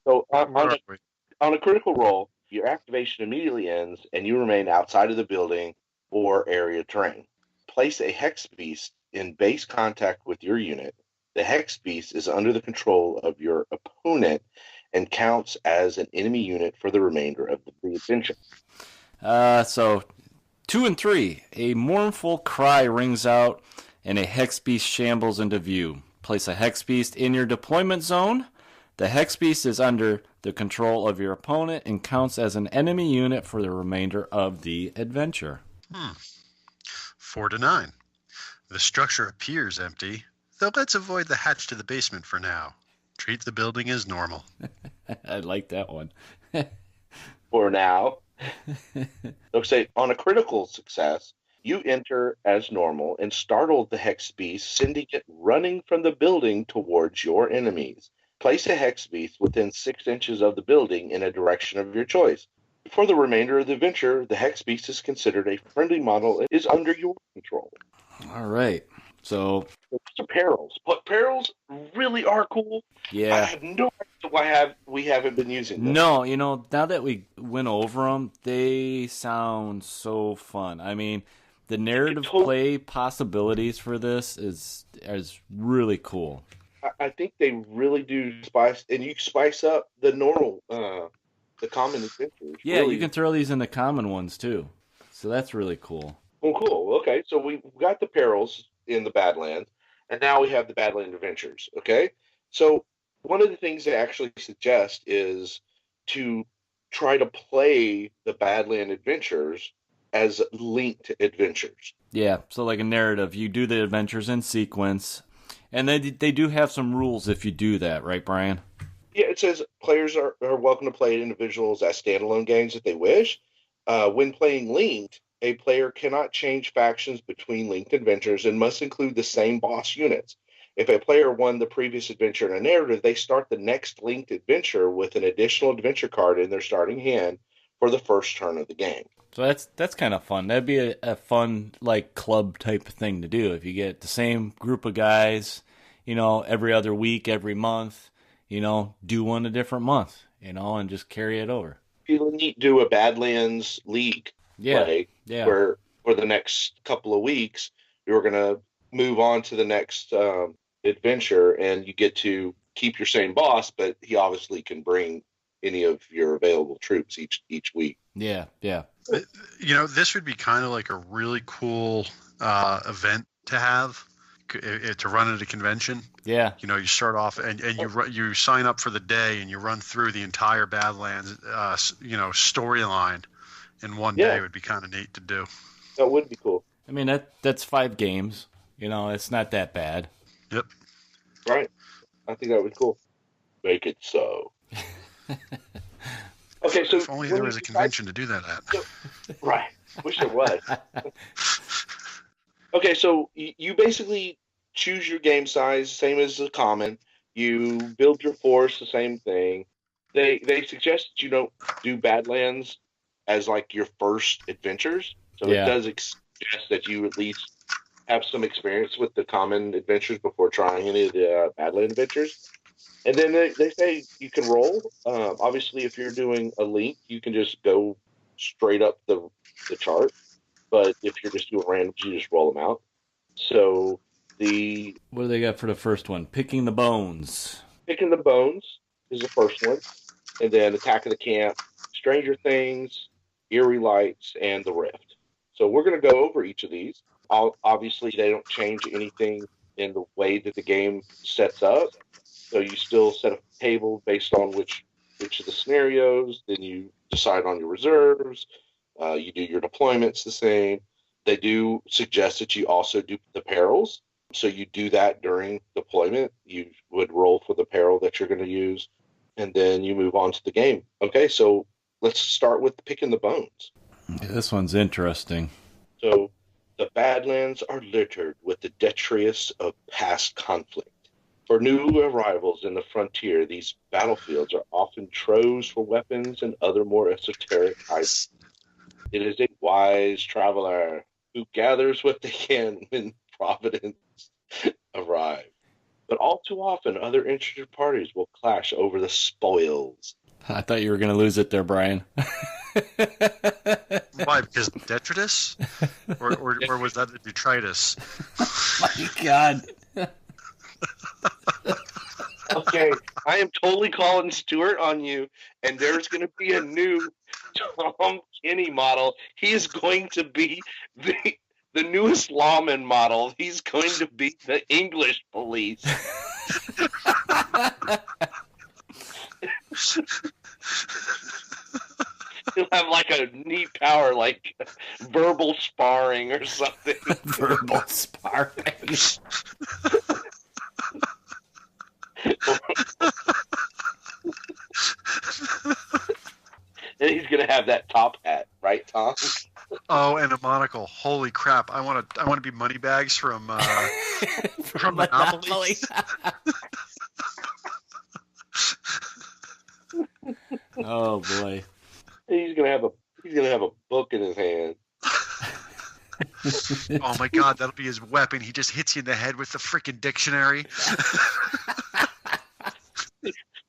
S4: So
S5: Where are we?
S4: on a critical roll, your activation immediately ends, and you remain outside of the building or area terrain. Place a hex beast in base contact with your unit. The hex beast is under the control of your opponent and counts as an enemy unit for the remainder of the adventure.
S2: So 2 and 3. A mournful cry rings out, and a hex beast shambles into view. Place a hex beast in your deployment zone. The hex beast is under the control of your opponent and counts as an enemy unit for the remainder of the adventure.
S5: 4 to 9. The structure appears empty, though let's avoid the hatch to the basement for now. Treat the building as normal.
S2: I like that one.
S4: For now, they'll say on a critical success, you enter as normal and startle the hex beast, sending it running from the building towards your enemies. Place a hex beast within 6 inches of the building in a direction of your choice. For the remainder of the adventure, the hex beast is considered a friendly model and is under your control.
S2: All right. So,
S4: Those are Perils, but Perils really are cool. I
S2: yeah.
S4: have no idea why we haven't been using them.
S2: No, now that we went over them, they sound so fun. I mean, the narrative play possibilities for this is really cool.
S4: I think they really do spice, and you spice up the normal, the common adventures.
S2: Yeah,
S4: really.
S2: you can throw these in the common ones too. So that's really cool.
S4: Well, cool. Okay, so we got the Perils in the Badlands, and now we have the Badlands Adventures. Okay, so one of the things they actually suggest is to try to play the Badlands Adventures as linked adventures.
S2: Yeah, so like a narrative, you do the adventures in sequence, and they do have some rules if you do that, right, Brian?
S4: Yeah, it says players are welcome to play individuals as standalone games if they wish. When playing linked, a player cannot change factions between linked adventures and must include the same boss units. If a player won the previous adventure in a narrative, they start the next linked adventure with an additional adventure card in their starting hand for the first turn of the game.
S2: So that's kind of fun. That'd be a fun like club type thing to do if you get the same group of guys, every other week, every month, do one a different month, and just carry it over.
S4: You need to do a Badlands League play where for the next couple of weeks you're going to move on to the next adventure, and you get to keep your same boss, but he obviously can bring any of your available troops each week.
S2: Yeah.
S5: This would be kind of like a really cool event to have, to run at a convention.
S2: Yeah.
S5: You start off and you sign up for the day and you run through the entire Badlands, storyline in one day. Would be kind of neat to do.
S4: That would be cool.
S2: I mean, that's 5 games. It's not that bad.
S5: Yep.
S4: Right. I think that would be cool. Make it so. Okay, so
S5: if only there was a convention to do that at.
S4: Right. Wish there was. Okay, so you basically choose your game size, same as the common. You build your force, the same thing. They suggest that you don't do Badlands as like your first adventures. So it does suggest that you at least have some experience with the common adventures before trying any of the Badlands adventures. And then they say you can roll. Obviously, if you're doing a link, you can just go straight up the chart. But if you're just doing randoms, you just roll them out. So what
S2: do they got for the first one? Picking the Bones.
S4: Picking the Bones is the first one. And then Attack of the Camp, Stranger Things, Eerie Lights, and The Rift. So we're going to go over each of these. Obviously, they don't change anything in the way that the game sets up. So you still set a table based on which of the scenarios. Then you decide on your reserves. You do your deployments the same. They do suggest that you also do the perils. So you do that during deployment. You would roll for the peril that you're going to use, and then you move on to the game. Okay, so let's start with picking the bones.
S2: Yeah, this one's interesting.
S4: So the Badlands are littered with the detritus of past conflict. For new arrivals in the frontier, these battlefields are often troves for weapons and other more esoteric items. It is a wise traveler who gathers what they can when Providence arrive. But all too often, other interested parties will clash over the spoils.
S2: I thought you were going to lose it there, Brian.
S5: Why? Because detritus? Or was that the detritus?
S2: My God.
S4: Okay, I am totally calling Stuart on you, and there's going to be a new Tom Kenny model. He is going to be the newest lawman model. He's going to be the English police. He'll have like a neat power, like verbal sparring or something.
S2: Verbal sparring.
S4: And he's gonna have that top hat, right, Tom?
S5: Oh, and a monocle. Holy crap! I want to be Moneybags from Monopoly.
S2: Oh boy.
S4: He's gonna have a book in his hand.
S5: Oh my God, that'll be his weapon. He just hits you in the head with the freaking dictionary.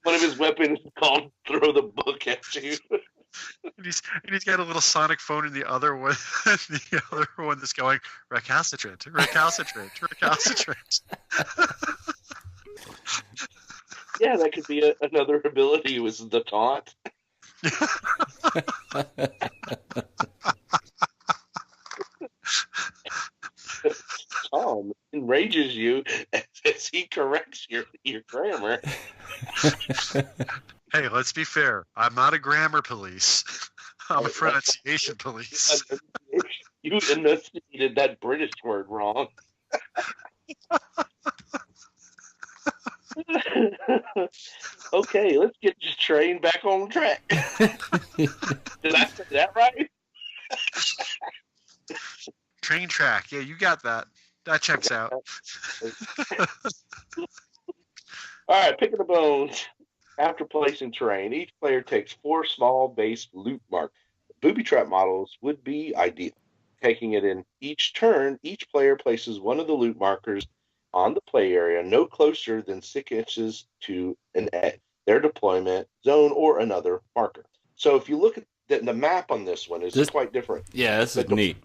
S4: One of his weapons is called "Throw the Book at You."
S5: And he's got a little sonic phone in the other one. The other one that's going recalcitrant.
S4: Yeah, that could be another ability. Was the taunt? Tom enrages you as he corrects your grammar.
S5: Hey, let's be fair. I'm not a grammar police. I'm a pronunciation police.
S4: You enunciated that British word wrong. Okay, let's get this train back on track. Did I say that right?
S5: Train track. Yeah, you got that. That checks out.
S4: All right, picking the bones. After placing terrain, each player takes 4 small base loot marks. Booby trap models would be ideal. Taking it in each turn, each player places one of the loot markers on the play area no closer than 6 inches to an edge, their deployment zone, or another marker. So if you look at the map on this one, is quite different.
S2: Yeah, this is neat.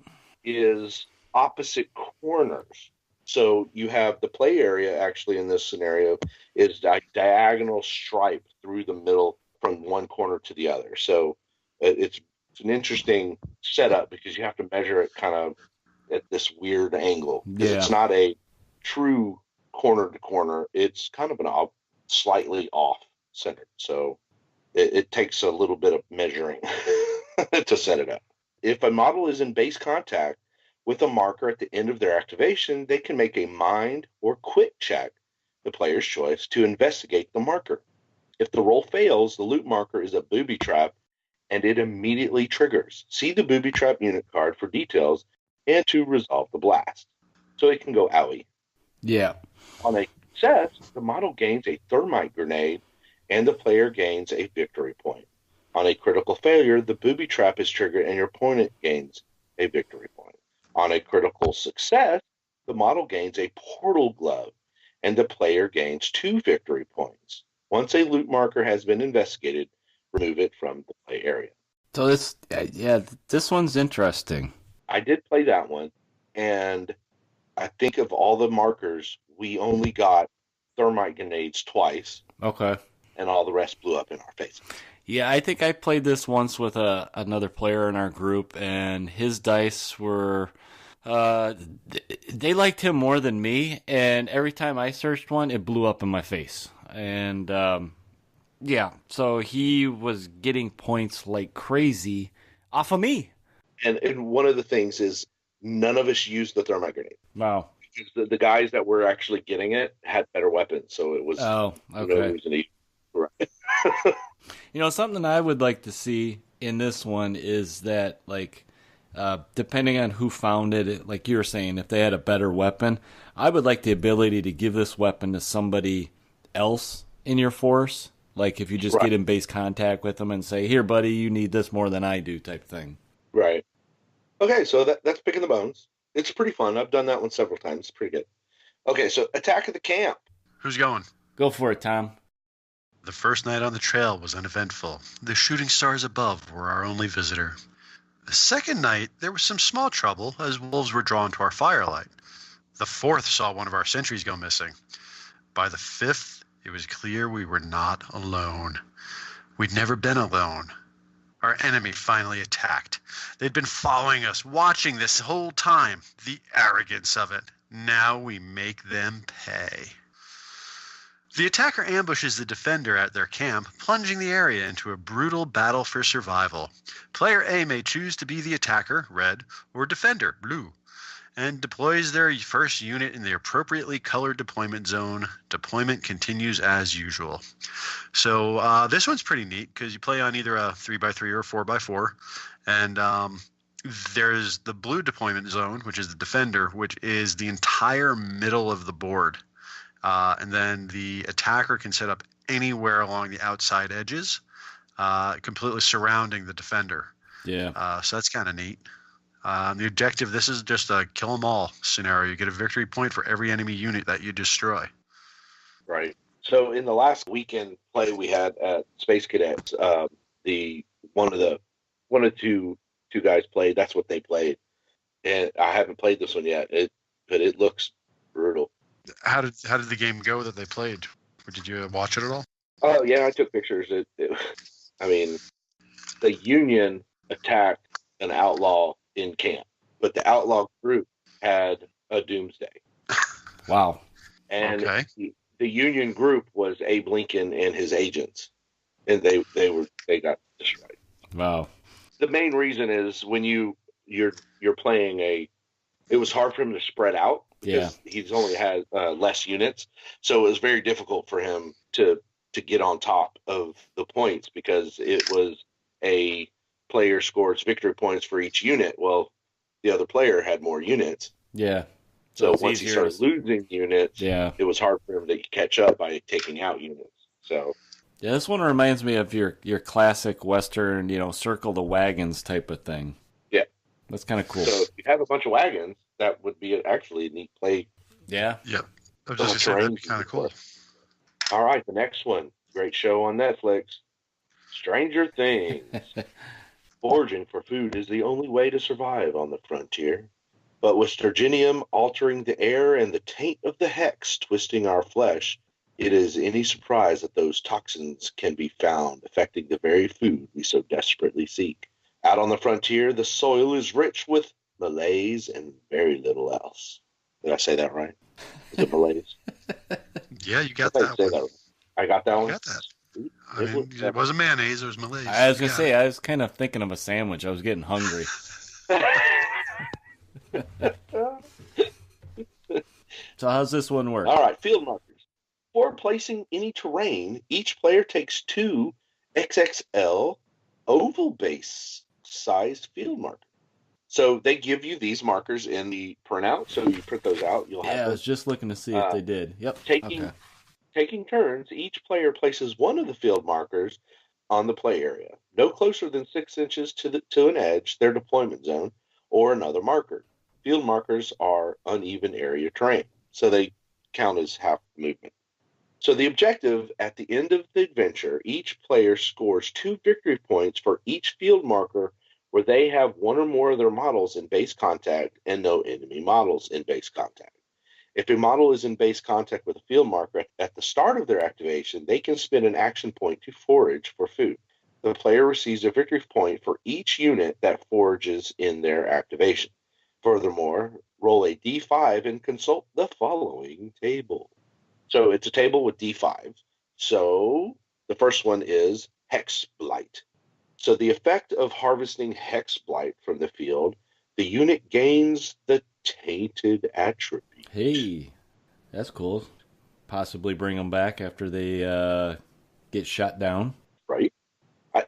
S4: Is opposite corners. So you have the play area actually in this scenario is diagonal stripe through the middle from one corner to the other. So it's an interesting setup because you have to measure it kind of at this weird angle.
S2: Yeah.
S4: It's not a true corner to corner. It's kind of an slightly off center. So it takes a little bit of measuring to set it up. If a model is in base contact with a marker at the end of their activation, they can make a mind or quick check, the player's choice, to investigate the marker. If the roll fails, the loot marker is a booby trap and it immediately triggers. See the booby trap unit card for details and to resolve the blast. So it can go owie.
S2: Yeah.
S4: On a success, the model gains a thermite grenade and the player gains a victory point. On a critical failure, the booby trap is triggered and your opponent gains a victory point. On a critical success, the model gains a portal glove and the player gains 2 victory points. Once a loot marker has been investigated, remove it from the play area.
S2: So this one's interesting.
S4: I did play that one, and I think of all the markers, we only got thermite grenades twice.
S2: Okay.
S4: and all the rest blew up in our faces.
S2: Yeah, I think I played this once with another player in our group, and his dice were... they liked him more than me, and every time I searched one, it blew up in my face. And, yeah, so he was getting points like crazy off of me.
S4: And one of the things is none of us used the thermite grenade.
S2: Wow.
S4: Because the guys that were actually getting it had better weapons, so it was
S2: no reason to
S4: right.
S2: Something I would like to see in this one is that, like, depending on who found it, like you were saying, if they had a better weapon, I would like the ability to give this weapon to somebody else in your force. Like if you just get in base contact with them and say, here, buddy, you need this more than I do type thing.
S4: Right. Okay, so that's Picking the Bones. It's pretty fun. I've done that one several times. It's pretty good. Okay, so Attack of the Camp.
S5: Who's going?
S2: Go for it, Tom.
S5: The first night on the trail was uneventful. The shooting stars above were our only visitor. The second night, there was some small trouble as wolves were drawn to our firelight. The fourth saw one of our sentries go missing. By the fifth, it was clear we were not alone. We'd never been alone. Our enemy finally attacked. They'd been following us, watching this whole time. The arrogance of it. Now we make them pay. The attacker ambushes the defender at their camp, plunging the area into a brutal battle for survival. Player A may choose to be the attacker, red, or defender, blue, and deploys their first unit in the appropriately colored deployment zone. Deployment continues as usual. So this one's pretty neat because you play on either a 3x3 or a 4x4, and there's the blue deployment zone, which is the defender, which is the entire middle of the board. And then the attacker can set up anywhere along the outside edges, completely surrounding the defender.
S2: Yeah.
S5: So that's kind of neat. The objective, this is just a kill them all scenario. You get a victory point for every enemy unit that you destroy.
S4: Right. So in the last weekend play we had at Space Cadets, the one of two guys played. That's what they played, and I haven't played this one yet. But it looks brutal.
S5: How did the game go that they played? Or did you watch it at all?
S4: Oh yeah, I took pictures. I mean, the Union attacked an outlaw in camp, but the outlaw group had a doomsday.
S2: Wow.
S4: And
S5: okay.
S4: The Union group was Abe Lincoln and his agents, and they got destroyed.
S2: Wow.
S4: The main reason is when you're playing it was hard for him to spread out. Because he's only had less units, so it was very difficult for him to get on top of the points because it was a player scores victory points for each unit. Well, the other player had more units.
S2: Yeah.
S4: So once he started losing units, it was hard for him to catch up by taking out units. So
S2: yeah, this one reminds me of your classic Western, circle the wagons type of thing.
S4: Yeah.
S2: That's kind of cool.
S4: So if you have a bunch of wagons, that would be actually a neat play.
S2: Yeah.
S5: Yep. I was just saying that'd be kind of cool.
S4: All right, the next one. Great show on Netflix. Stranger Things. Foraging for food is the only way to survive on the frontier. But with Sturginium altering the air and the taint of the hex twisting our flesh, it is any surprise that those toxins can be found affecting the very food we so desperately seek. Out on the frontier, the soil is rich with malaise and very little else. Did I say that right? Is it malaise?
S5: Yeah, you got that one.
S4: I got that one?
S5: You got that. I mean, it wasn't mayonnaise, it was malaise.
S2: I was going to say, I was kind of thinking of a sandwich. I was getting hungry. So how's this one work?
S4: All right, field markers. For placing any terrain, each player takes 2 XXL oval base sized field markers. So they give you these markers in the printout, so you print those out. You'll have
S2: I was just looking to see if they did. Yep.
S4: Taking turns, each player places one of the field markers on the play area, no closer than 6 inches to an edge, their deployment zone, or another marker. Field markers are uneven area terrain, so they count as half movement. So the objective at the end of the adventure, each player scores 2 victory points for each field marker where they have one or more of their models in base contact and no enemy models in base contact. If a model is in base contact with a field marker at the start of their activation, they can spend an action point to forage for food. The player receives a victory point for each unit that forages in their activation. Furthermore, roll a d5 and consult the following table. So it's a table with d5. So the first one is Hex Blight. So the effect of harvesting Hex Blight from the field, the unit gains the Tainted attribute.
S2: Hey, that's cool. Possibly bring them back after they get shot down.
S4: Right?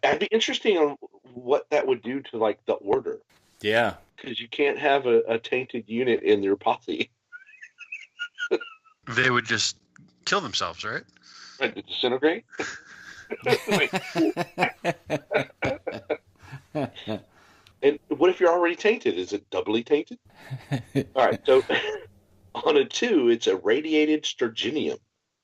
S4: I'd be interesting on what that would do to like the order.
S2: Yeah.
S4: Because you can't have a tainted unit in your posse.
S5: They would just kill themselves, right?
S4: Right, to disintegrate? And what if you're already tainted? Is it doubly tainted? All right, so on a 2, it's a radiated sturginium.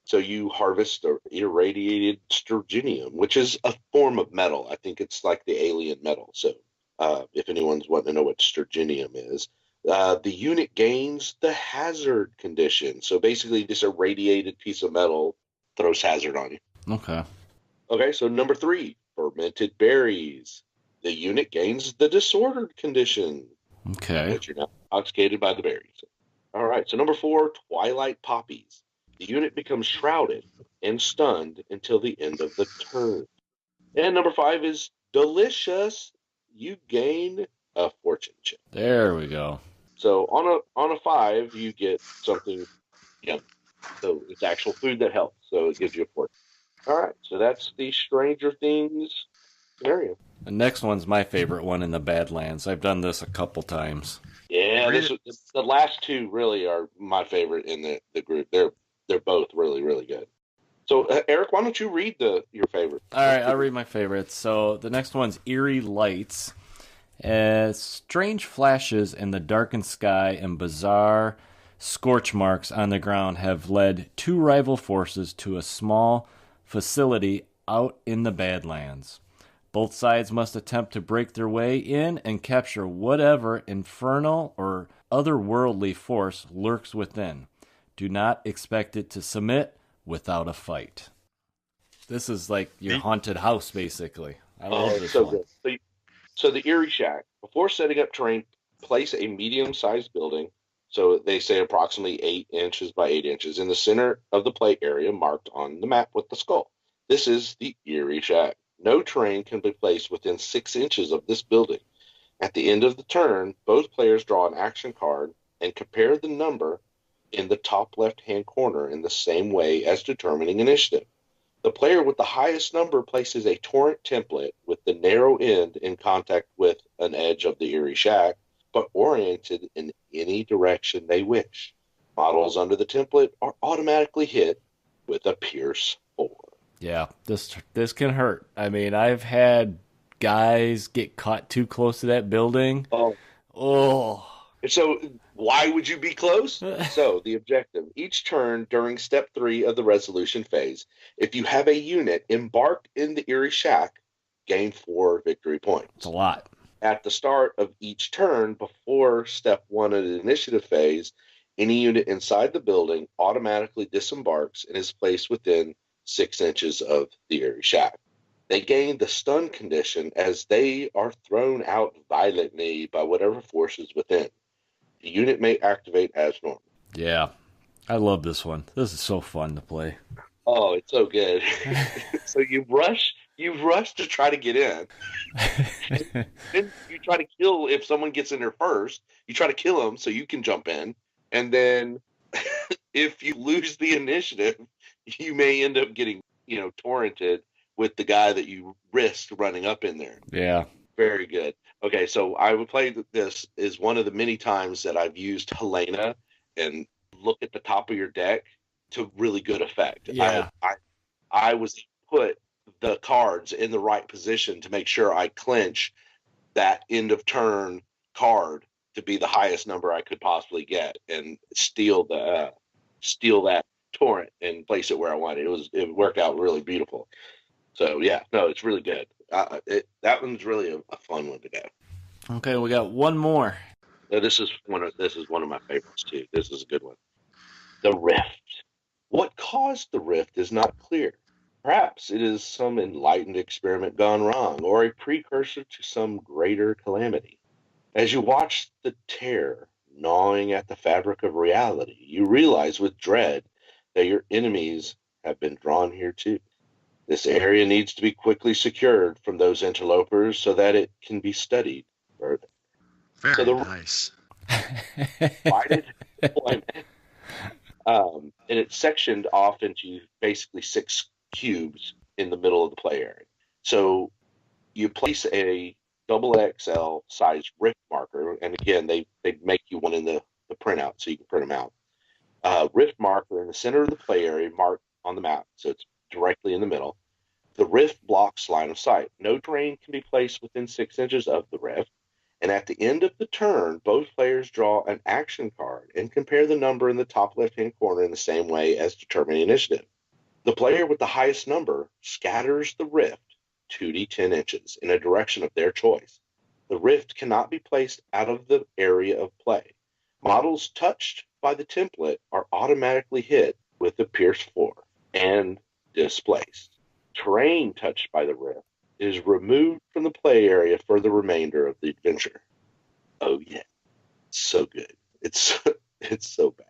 S4: So you harvest an irradiated sturginium, which is a form of metal. I think it's like the alien metal. So if anyone's wanting to know what sturginium is, the unit gains the hazard condition. So basically, this irradiated piece of metal throws hazard on you.
S2: Okay.
S4: Okay, so number 3, fermented berries. The unit gains the disordered condition.
S2: Okay.
S4: But you're not intoxicated by the berries. All right, so number 4, twilight poppies. The unit becomes shrouded and stunned until the end of the turn. And number 5 is delicious. You gain a fortune chip.
S2: There we go.
S4: So on a 5, you get something yummy. So it's actual food that helps. So it gives you a fortune. All right, so that's the Stranger Things scenario.
S2: The next one's my favorite one in the Badlands. I've done this a couple times.
S4: Yeah, the last 2 really are my favorite in the group. They're both really, really good. So, Eric, why don't you read your favorite?
S2: All right, I'll read my favorites. So the next one's Eerie Lights. Strange flashes in the darkened sky and bizarre scorch marks on the ground have led 2 rival forces to a small facility out in the Badlands. Both sides must attempt to break their way in and capture whatever infernal or otherworldly force lurks within. Do not expect it to submit without a fight. This is like your haunted house, basically. I love this one.
S4: Good. So the Eerie Shack. Before setting up terrain, place a medium-sized building, so they say approximately 8 inches by 8 inches, in the center of the play area marked on the map with the skull. This is the Eerie Shack. No terrain can be placed within 6 inches of this building. At the end of the turn, both players draw an action card and compare the number in the top left-hand corner in the same way as determining initiative. The player with the highest number places a torrent template with the narrow end in contact with an edge of the Eerie Shack, but oriented in any direction they wish. Models under the template are automatically hit with a Pierce 4.
S2: Yeah, this can hurt. I mean, I've had guys get caught too close to that building. Oh.
S4: So why would you be close? So the objective, each turn during step 3 of the resolution phase, if you have a unit embarked in the Eerie Shack, gain 4 victory points.
S2: It's a lot.
S4: At the start of each turn before step 1 of the initiative phase, any unit inside the building automatically disembarks and is placed within 6 inches of the Eerie Shack. They gain the stun condition as they are thrown out violently by whatever force is within. The unit may activate as normal.
S2: Yeah, I love this one. This is so fun to play.
S4: Oh, it's so good. So you rush to try to get in. Then you try to kill, if someone gets in there first, you try to kill them so you can jump in. And then if you lose the initiative, you may end up getting, torrented with the guy that you risked running up in there.
S2: Yeah.
S4: Very good. Okay, so I would play this is one of the many times that I've used Helena and look at the top of your deck to really good effect.
S2: Yeah.
S4: I was put the cards in the right position to make sure I clinch that end of turn card to be the highest number I could possibly get and steal that torrent and place it where I wanted. It worked out really beautiful. So yeah, no, it's really good. That one's really a fun one to go.
S2: Okay, we got one more.
S4: This is one of my favorites too. This is a good one. The rift. What caused the rift is not clear. Perhaps it is some enlightened experiment gone wrong, or a precursor to some greater calamity. As you watch the tear gnawing at the fabric of reality, you realize with dread that your enemies have been drawn here too. This area needs to be quickly secured from those interlopers so that it can be studied further.
S5: Very nice.
S4: Divided deployment. And it's sectioned off into basically 6 cubes in the middle of the play area. So you place a double XL size rift marker, and again, they make you one in the printout so you can print them out. Rift marker in the center of the play area marked on the map, so it's directly in the middle. The rift blocks line of sight. No terrain can be placed within 6 inches of the rift. And at the end of the turn, both players draw an action card and compare the number in the top left-hand corner in the same way as determining initiative. The player with the highest number scatters the rift 2d10 inches in a direction of their choice. The rift cannot be placed out of the area of play. Models touched by the template are automatically hit with the Pierce 4 and displaced. Terrain touched by the rift is removed from the play area for the remainder of the adventure. Oh yeah, so good. It's so bad.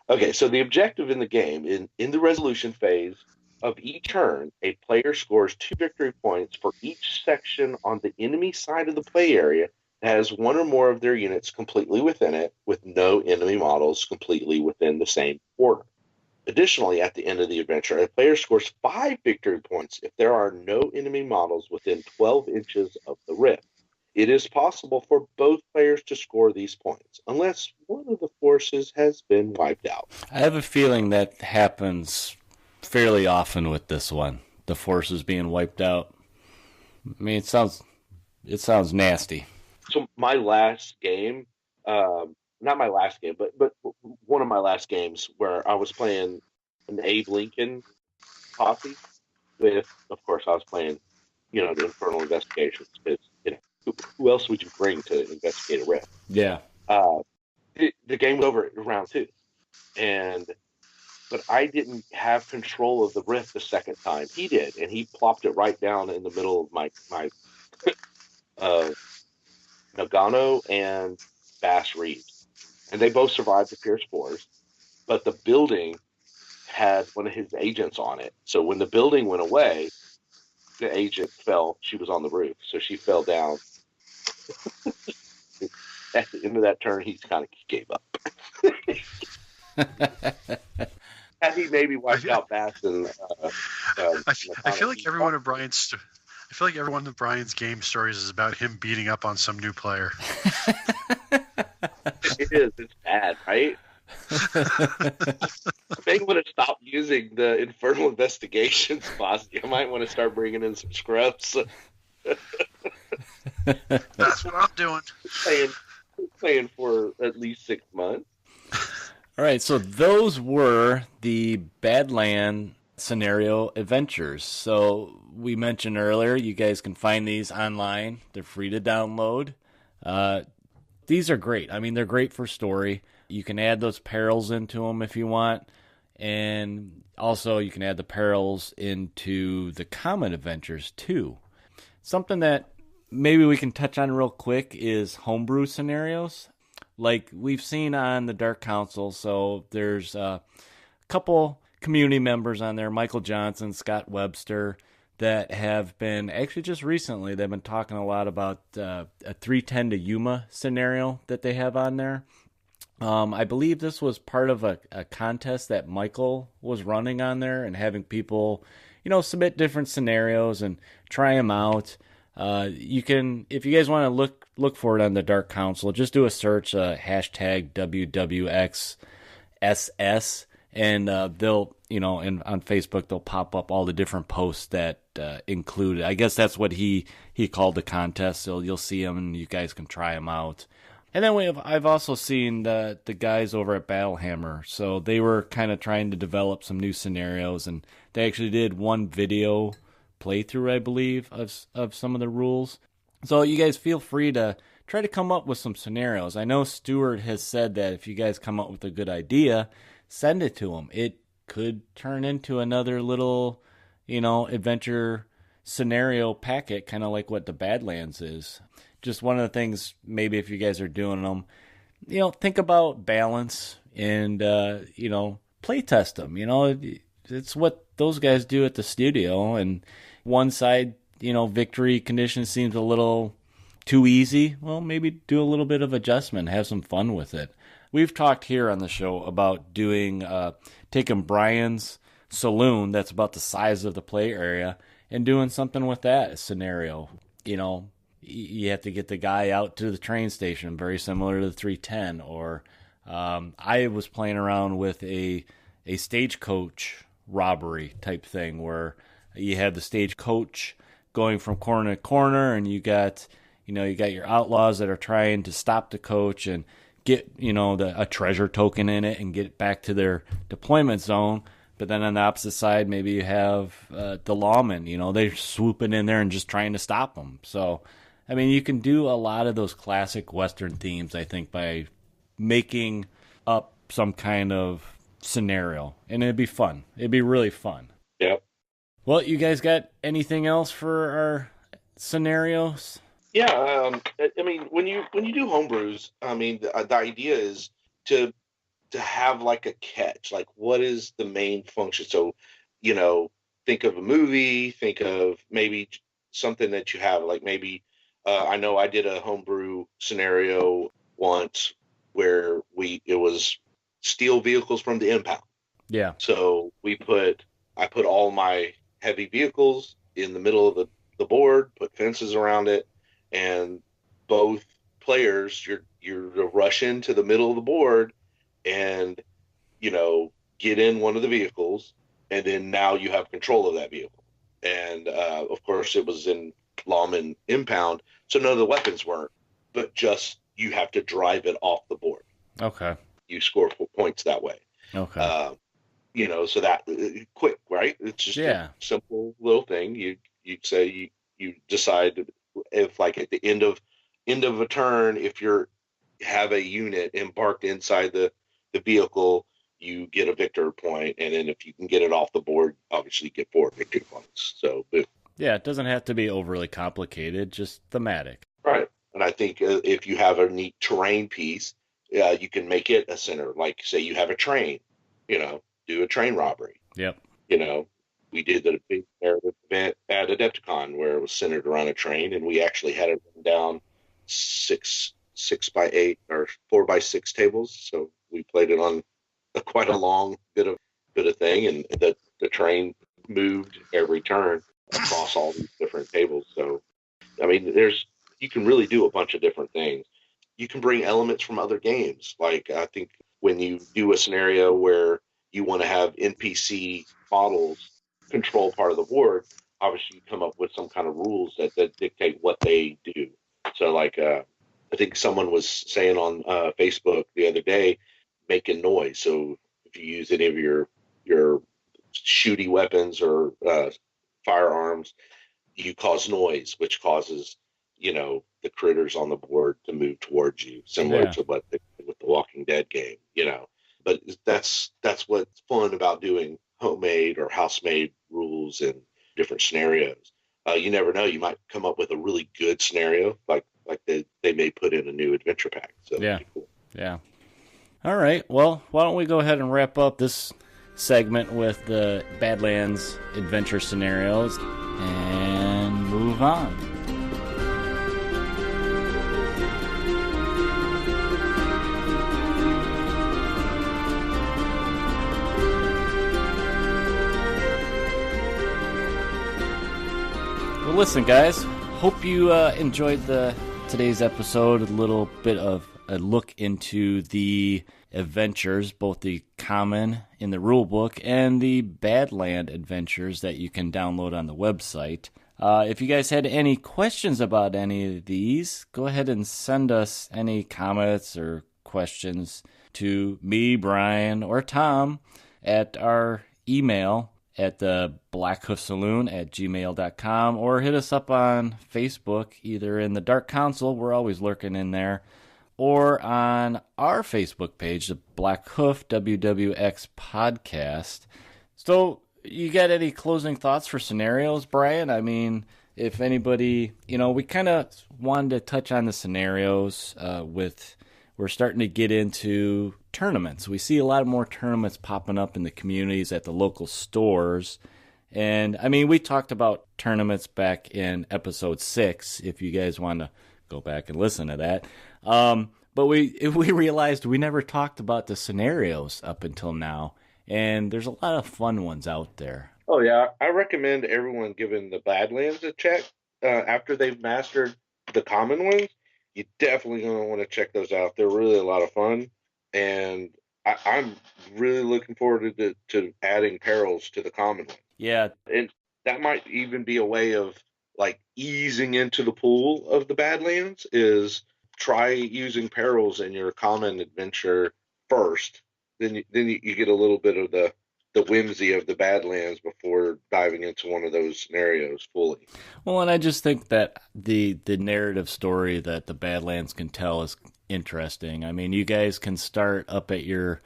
S4: Okay, so the objective in the game, in the resolution phase of each turn, a player scores 2 victory points for each section on the enemy side of the play area that has one or more of their units completely within it, with no enemy models completely within the same border. Additionally, at the end of the adventure, a player scores 5 victory points if there are no enemy models within 12 inches of the rift. It is possible for both players to score these points, unless one of the forces has been wiped out.
S2: I have a feeling that happens fairly often with this one, the forces being wiped out. I mean, it sounds nasty.
S4: So my last game, not my last game, but one of my last games where I was playing an Abe Lincoln posse with, of course, I was playing, the Infernal Investigations, because, who else would you bring to investigate a rift?
S2: Yeah.
S4: The game was over at round 2, but I didn't have control of the rift the second time. He did, and he plopped it right down in the middle of my Nagano and Bass Reeves. And they both survived the Pierce 4s, but the building had one of his agents on it. So when the building went away, the agent fell. She was on the roof, so she fell down. At the end of that turn, he kind of gave up. Had he maybe wiped out Bass and
S5: I feel like every one of Brian's game stories is about him beating up on some new player.
S4: It is. It's bad, right? I may want to stop using the Infernal Investigations boss. I might want to start bringing in some scrubs.
S5: That's what I'm doing.
S4: Playing for at least 6 months.
S2: All right, so those were the Badlands scenario adventures. So we mentioned earlier, you guys can find these online. They're free to download. These are great. I mean, they're great for story. You can add those perils into them if you want. And also you can add the perils into the common adventures too. Something that maybe we can touch on real quick is homebrew scenarios. Like we've seen on the Dark Council. So there's a couple community members on there, Michael Johnson, Scott Webster, that have been, actually just recently, they've been talking a lot about a 310 to Yuma scenario that they have on there. I believe this was part of a contest that Michael was running on there and having people, submit different scenarios and try them out. You can, if you guys want to look for it on the Dark Council, just do a search, hashtag WWXSS, and they'll, and on Facebook they'll pop up all the different posts that included. I guess that's what he called the contest. So you'll see them and you guys can try them out. And then I've also seen the guys over at Battlehammer. So they were kind of trying to develop some new scenarios, and they actually did one video playthrough, I believe, of some of the rules. So you guys feel free to try to come up with some scenarios. I know Stuart has said that if you guys come up with a good idea, send it to them. It could turn into another little, adventure scenario packet, kind of like what the Badlands is. Just one of the things, maybe if you guys are doing them, think about balance and, play test them. It's what those guys do at the studio. And one side, victory condition seems a little too easy. Well, maybe do a little bit of adjustment, have some fun with it. We've talked here on the show about taking Brian's saloon that's about the size of the play area and doing something with that scenario. You have to get the guy out to the train station, very similar to the 310. Or I was playing around with a stagecoach robbery type thing where you have the stagecoach going from corner to corner, and you got your outlaws that are trying to stop the coach and get a treasure token in it and get it back to their deployment zone. But then on the opposite side, maybe you have the lawmen. They're swooping in there and just trying to stop them. So, you can do a lot of those classic Western themes, I think, by making up some kind of scenario. And it'd be fun. It'd be really fun.
S4: Yep.
S2: Well, you guys got anything else for our scenarios?
S4: Yeah. When you do homebrews, the idea is to have like a catch. Like, what is the main function? So, think of a movie, think of maybe something that you have, like maybe, I know I did a homebrew scenario once where it was steal vehicles from the impound.
S2: Yeah.
S4: So I put all my heavy vehicles in the middle of the board, put fences around it, and both players, you're to rush into the middle of the board and, get in one of the vehicles, and then now you have control of that vehicle. And, of course, it was in lawman impound, so none of the weapons weren't, but just you have to drive it off the board.
S2: Okay.
S4: You score points that way.
S2: Okay.
S4: So that quick, right? It's just a simple little thing. You say you decide if, like, at the end of a turn, if you have a unit embarked inside the vehicle, you get a victor point, and then if you can get it off the board, obviously you get 4 victory points. So,
S2: yeah, it doesn't have to be overly complicated, just thematic.
S4: Right. And I think if you have a neat terrain piece, you can make it a center. Like, say you have a train, do a train robbery.
S2: Yep.
S4: We did the big narrative event at Adepticon where it was centered around a train, and we actually had it written down 6x8 or 4x6 tables. So we played it on quite a long bit of thing, and the train moved every turn across all these different tables. So, you can really do a bunch of different things. You can bring elements from other games. Like, I think when you do a scenario where you want to have NPC models control part of the board, obviously you come up with some kind of rules that dictate what they do. So, like, I think someone was saying on Facebook the other day, making noise. So if you use any of your shooty weapons or firearms, you cause noise, which causes the critters on the board to move towards you, similar to what they did with the Walking Dead game. But that's what's fun about doing homemade or house-made rules in different scenarios. You never know; you might come up with a really good scenario, like they may put in a new adventure pack. So cool.
S2: Yeah. All right. Well, why don't we go ahead and wrap up this segment with the Badlands adventure scenarios and move on. Well, listen, guys. Hope you enjoyed today's episode. A little bit of a look into the adventures, both the common in the rulebook and the Badland adventures that you can download on the website. If you guys had any questions about any of these, go ahead and send us any comments or questions to me, Brian, or Tom at our email at the Blackhoof Saloon at gmail.com, or hit us up on Facebook, either in the Dark Council, we're always lurking in there, or on our Facebook page, the Blackhoof WWX podcast. So, you got any closing thoughts for scenarios, Brian? I mean, if anybody, we kind of wanted to touch on the scenarios we're starting to get into tournaments. We see a lot more tournaments popping up in the communities at the local stores. And, I mean, we talked about tournaments back in episode 6, if you guys want to go back and listen to that. But we realized we never talked about the scenarios up until now. And there's a lot of fun ones out there.
S4: Oh, yeah. I recommend everyone giving the Badlands a check after they've mastered the common ones. You're definitely going to want to check those out. They're really a lot of fun. And I'm really looking forward to adding Perils to the common one.
S2: Yeah.
S4: And that might even be a way of like easing into the pool of the Badlands, is try using Perils in your common adventure first. Then you get a little bit of the whimsy of the Badlands before diving into one of those scenarios fully.
S2: Well, and I just think that the narrative story that the Badlands can tell is interesting. I mean, you guys can start up at your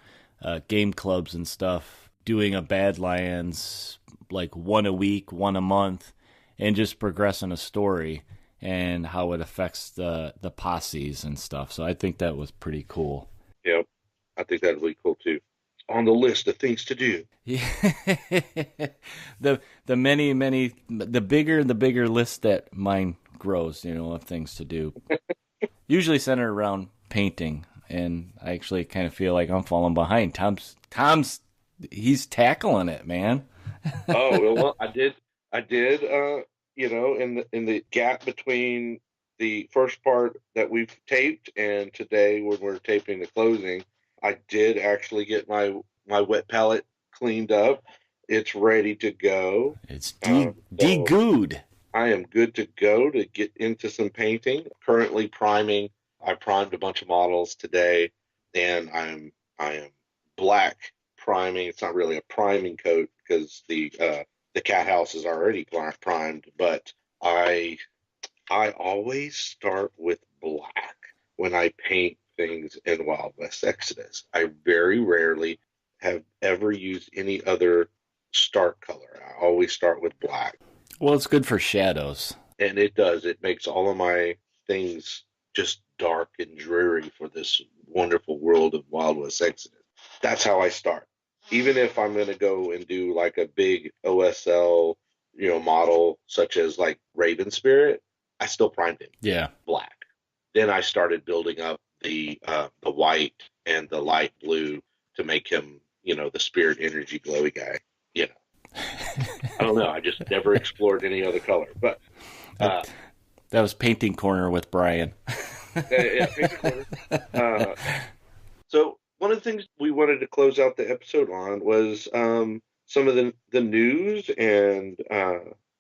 S2: game clubs and stuff doing a Badlands like one a week, one a month, and just progressing a story and how it affects the posses and stuff. So I think that was pretty cool.
S4: Yep. I think that'd be cool too. On the list of things to do.
S2: Yeah. the bigger list that mine grows, of things to do. Usually centered around painting, and I actually kind of feel like I'm falling behind. Tom's he's tackling it, man.
S4: Oh, well, I did in the gap between the first part that we've taped and today when we're taping the closing, I did actually get my wet palette cleaned up. It's ready to go.
S2: It's de-gooed.
S4: I am good to go to get into some painting. Currently priming. I primed a bunch of models today, and I am black priming. It's not really a priming coat because the cat house is already primed, but I always start with black when I paint things in Wild West Exodus. I very rarely have ever used any other stark color. I always start with black.
S2: Well, it's good for shadows.
S4: And it does. It makes all of my things just dark and dreary for this wonderful world of Wild West Exodus. That's how I start. Even if I'm going to go and do like a big OSL, model such as like Raven Spirit, I still primed it.
S2: Yeah.
S4: Black. Then I started building up the white and the light blue to make him, the spirit energy glowy guy. I don't know. I just never explored any other color. But
S2: that was Painting Corner with Brian.
S4: Yeah, Painting Corner. So one of the things we wanted to close out the episode on was some of the news and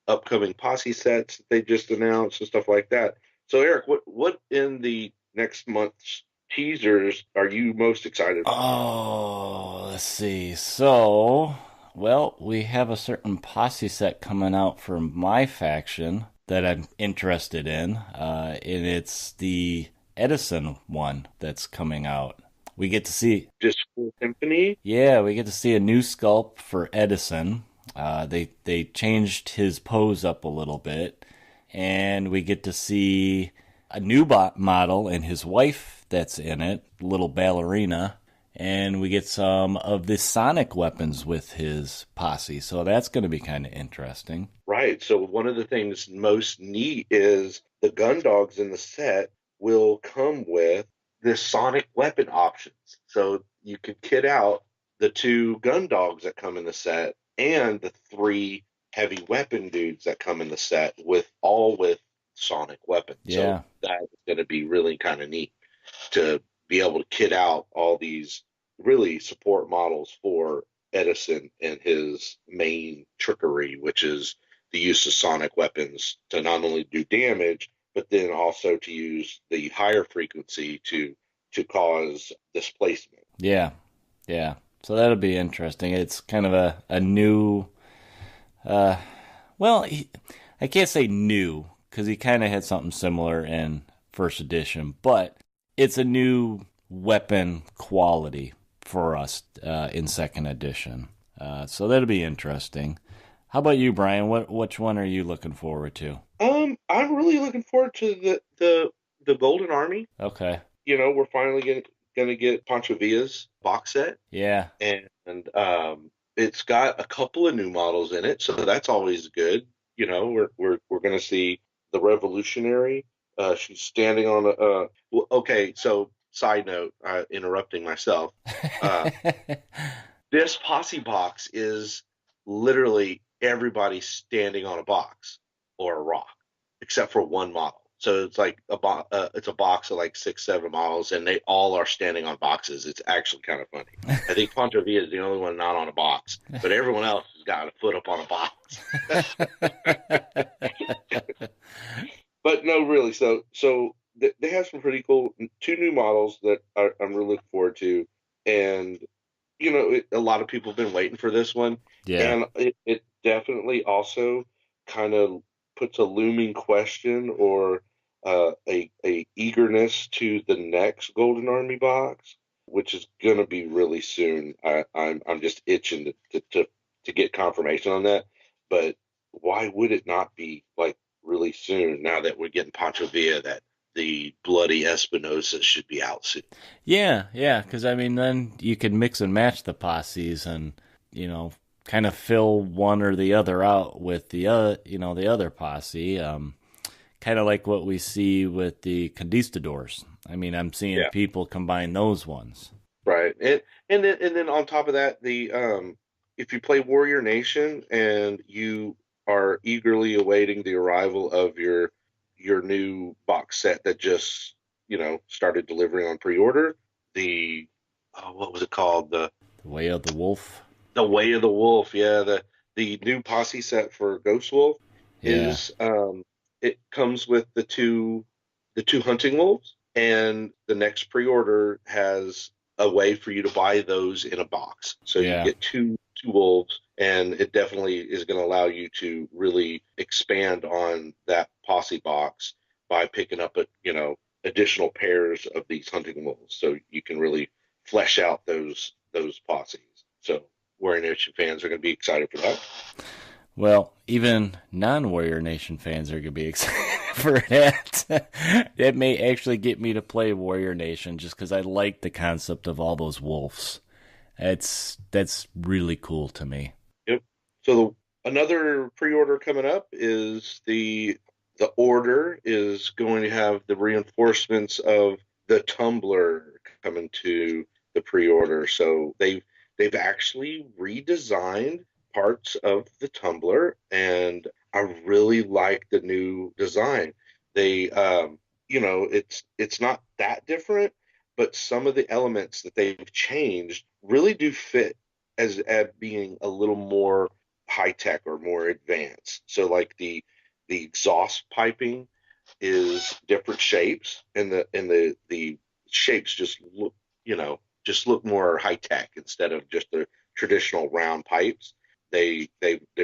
S4: upcoming posse sets that they just announced and stuff like that. So Eric, what in the next month's teasers are you most excited about?
S2: Oh, let's see. So, well, we have a certain posse set coming out for my faction that I'm interested in, and it's the Edison one that's coming out. We get to see
S4: Discord Symphony.
S2: Yeah, we get to see a new sculpt for Edison. They changed his pose up a little bit, and we get to see a new model and his wife that's in it, little ballerina, and we get some of the sonic weapons with his posse. So that's going to be kind of interesting.
S4: Right. So one of the things most neat is the gun dogs in the set will come with the sonic weapon options. So you could kit out the 2 gun dogs that come in the set and the 3 heavy weapon dudes that come in the set with sonic weapons.
S2: Yeah.
S4: So that's going to be really kind of neat to be able to kit out all these really support models for Edison and his main trickery, which is the use of sonic weapons to not only do damage, but then also to use the higher frequency to cause displacement.
S2: Yeah. So that'll be interesting. It's kind of a new, I can't say new, because he kind of had something similar in first edition, but it's a new weapon quality for us in second edition. So that'll be interesting. How about you, Brian? Which one are you looking forward to?
S4: I'm really looking forward to the Golden Army.
S2: Okay.
S4: We're finally gonna get Pancho Villa's box set.
S2: Yeah.
S4: And it's got a couple of new models in it, so that's always good. We're gonna see the Revolutionary. She's standing on a. Well, okay, so side note, interrupting myself. This posse box is literally everybody standing on a box or a rock, except for one model. So it's like it's a box of like 6-7 models, and they all are standing on boxes. It's actually kind of funny. I think Pancho Villa is the only one not on a box, but everyone else has got a foot up on a box. But no, really. So they have some pretty cool 2 new models that I'm really looking forward to, and a lot of people have been waiting for this one.
S2: Yeah,
S4: and it definitely also kind of puts a looming question or a eagerness to the next Golden Army box, which is going to be really soon. I'm just itching to get confirmation on that. But why would it not be like really soon now that we're getting Pancho Villa, that the bloody Espinosa should be out soon?
S2: Yeah, because I mean, then you can mix and match the posses and, kind of fill one or the other out with the other posse. Kind of like what we see with the conquistadors. I mean, I'm seeing people combine those ones.
S4: Right, and then on top of that, the if you play Warrior Nation and you are eagerly awaiting the arrival of your new box set that just started delivering on pre-order, the what was it called, the
S2: Way of the Wolf.
S4: The Way of the Wolf, yeah. The new posse set for Ghost Wolf is it comes with the two hunting wolves, and the next pre-order has a way for you to buy those in a box. So you get two wolves, and it definitely is going to allow you to really expand on that posse box by picking up additional pairs of these hunting wolves, so you can really flesh out those posses. So Warrior Nation fans are going to be excited for that.
S2: Well, even non-Warrior Nation fans are going to be excited for that. It may actually get me to play Warrior Nation just because I like the concept of all those wolves. That's really cool to me.
S4: Yep. So another pre-order coming up is the order is going to have the reinforcements of the tumbler coming to the pre-order. So they've actually redesigned parts of the tumbler, and I really like the new design. They it's not that different, but some of the elements that they've changed really do fit as being a little more high tech or more advanced. So like the exhaust piping is different shapes, and the shapes just look more high tech instead of just the traditional round pipes. They're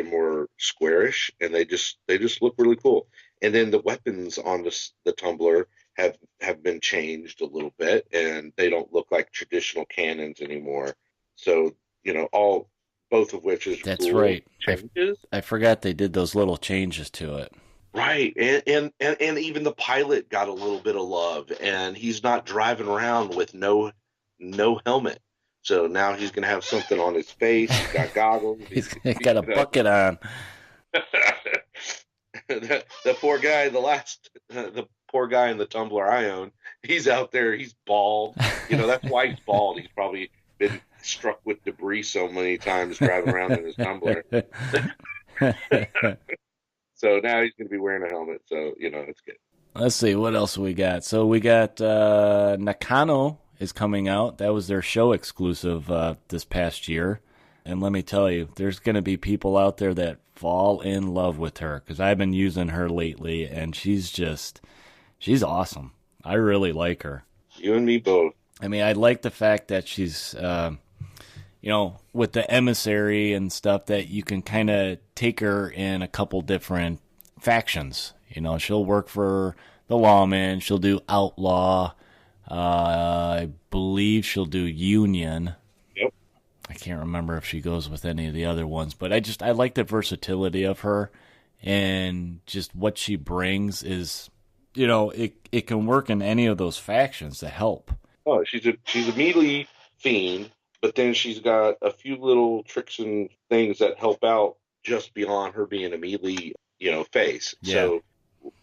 S4: more squarish, and they just look really cool. And then the weapons on the tumbler have been changed a little bit, and they don't look like traditional cannons anymore. So both of which is
S2: that's
S4: cool
S2: right.
S4: Changes.
S2: I forgot they did those little changes to it.
S4: Right, and even the pilot got a little bit of love, and he's not driving around with no helmet. So now he's going to have something on his face. He's got goggles.
S2: He's got a bucket on.
S4: the poor guy, the poor guy in the tumbler I own, he's out there. He's bald. That's why he's bald. He's probably been struck with debris so many times driving around in his tumbler. So now he's going to be wearing a helmet. So, it's good.
S2: Let's see, what else we got? So we got Nakano is coming out. That was their show exclusive this past year. And let me tell you, there's going to be people out there that fall in love with her, because I've been using her lately, and she's awesome. I really like her.
S4: You and me both.
S2: I mean, I like the fact that she's, with the emissary and stuff, that you can kind of take her in a couple different factions. She'll work for the lawman. She'll do outlaw. I believe she'll do Union.
S4: Yep.
S2: I can't remember if she goes with any of the other ones, but I like the versatility of her, and just what she brings is, it can work in any of those factions to help.
S4: Oh, she's a melee fiend, but then she's got a few little tricks and things that help out just beyond her being a melee, face.
S2: Yeah.
S4: So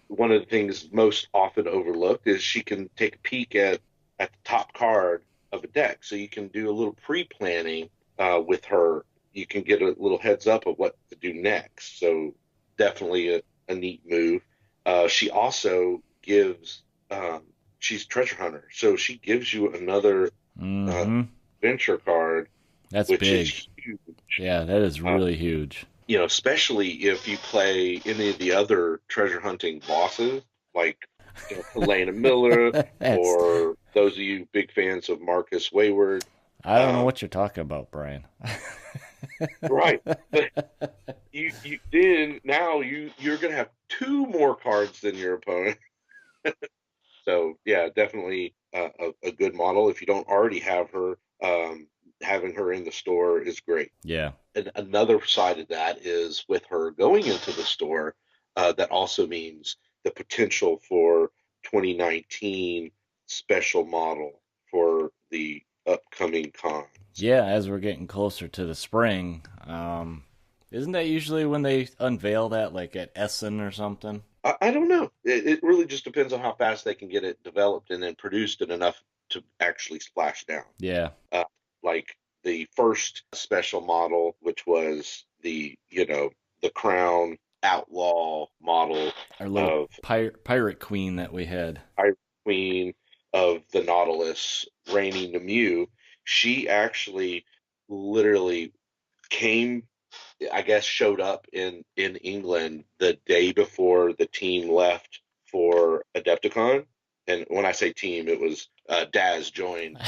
S4: one of the things most often overlooked is she can take a peek at the top card of a deck. So you can do a little pre-planning with her. You can get a little heads up of what to do next. So definitely a neat move. She also gives, she's treasure hunter. So she gives you another adventure card.
S2: That's
S4: which
S2: big.
S4: Is huge.
S2: Yeah, that is really huge.
S4: Especially if you play any of the other treasure hunting bosses, like Elena Miller, or those of you big fans of Marcus Wayward.
S2: I don't know what you're talking about, Brian.
S4: Right. But you're going to have 2 more cards than your opponent. So, yeah, definitely a good model. If you don't already have her, having her in the store is great.
S2: Yeah.
S4: And another side of that is with her going into the store, that also means the potential for 2019 special model for the upcoming cons.
S2: Yeah, as we're getting closer to the spring, isn't that usually when they unveil that, like at Essen or something?
S4: I don't know. It really just depends on how fast they can get it developed and then produced it enough to actually splash down.
S2: Yeah.
S4: Like the first special model, which was the Crown Outlaw model.
S2: Our little pirate queen that we had.
S4: Pirate Queen of the Nautilus, Rainy Nemu. She actually literally showed up in England the day before the team left for Adepticon. And when I say team, it was Daz joined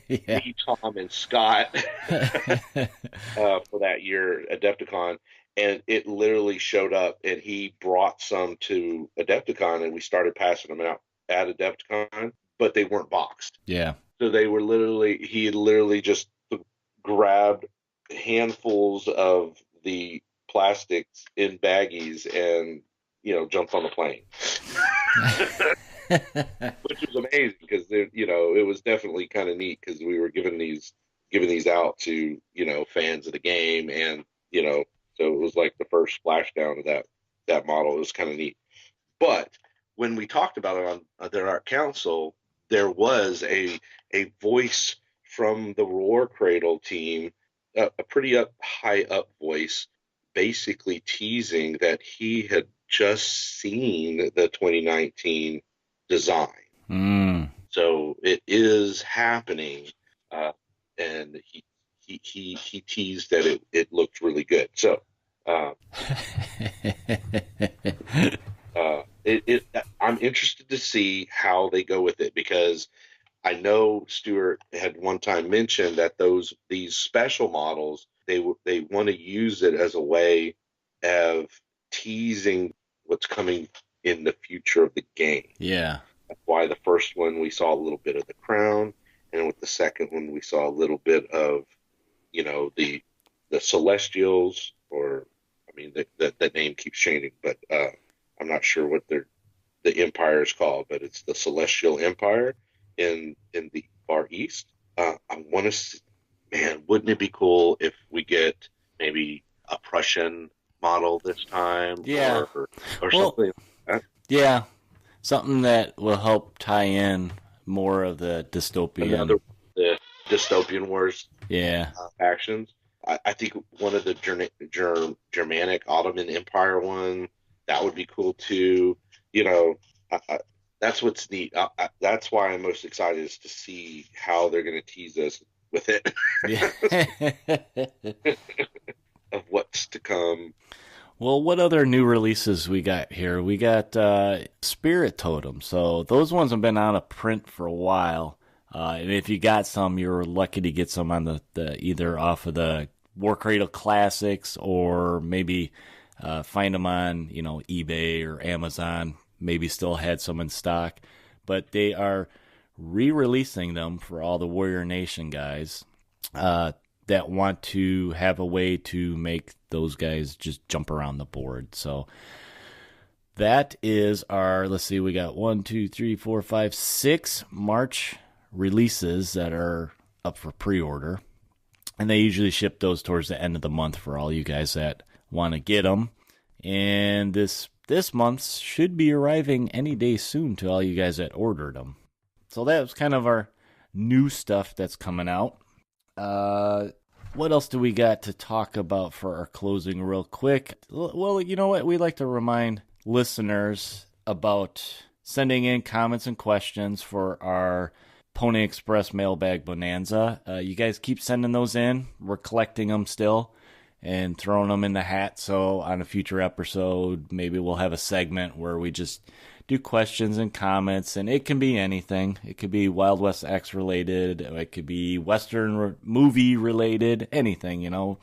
S4: me, Tom, and Scott for that year, Adepticon. And it literally showed up, and he brought some to Adepticon, and we started passing them out at Adepticon, but they weren't boxed.
S2: Yeah.
S4: So he had literally just grabbed handfuls of the plastics in baggies and, jumped on the plane. Which was amazing because, it was definitely kind of neat because we were giving these out to, fans of the game. And, so it was like the first splashdown of that model. It was kind of neat. But when we talked about it on their Art Council, there was a voice from the Roar Cradle team, a pretty high up voice, basically teasing that he had just seen the 2019 design. So it is happening, and he teased that it looked really good. So I'm interested to see how they go with it, because I know Stuart had one time mentioned that these special models, they want to use it as a way of teasing what's coming in the future of the game.
S2: Yeah.
S4: That's why the first one we saw a little bit of the crown, and with the second one we saw a little bit of, the Celestials, or the name keeps changing, but I'm not sure what the Empire is called, but it's the Celestial Empire in the Far East. I want to, man, wouldn't it be cool if we get maybe a Prussian model this time?
S2: Yeah.
S4: Or something like that.
S2: Yeah. Something that will help tie in more of the dystopian.
S4: The dystopian wars.
S2: Yeah.
S4: Factions. I think one of the Germanic Ottoman Empire one, that would be cool too. That's what's neat. That's why I'm most excited, is to see how they're going to tease us with it. Of what's to come.
S2: Well, what other new releases we got here? We got Spirit Totem. So those ones have been out of print for a while. And if you got some, you're lucky to get some on the either off of the War Cradle Classics, or maybe find them on eBay or Amazon. Maybe still had some in stock. But they are re-releasing them for all the Warrior Nation guys that want to have a way to make those guys just jump around the board. So that is our, let's see, we got 6 March releases that are up for pre-order. And they usually ship those towards the end of the month for all you guys that want to get them. And this month's should be arriving any day soon to all you guys that ordered them. So that was kind of our new stuff that's coming out. What else do we got to talk about for our closing real quick? Well, you know what? We like to remind listeners about sending in comments and questions for our Pony Express Mailbag Bonanza. You guys keep sending those in. We're collecting them still and throwing them in the hat. So on a future episode, maybe we'll have a segment where we just do questions and comments, and it can be anything. It could be Wild West X related. It could be Western movie related, anything, you know.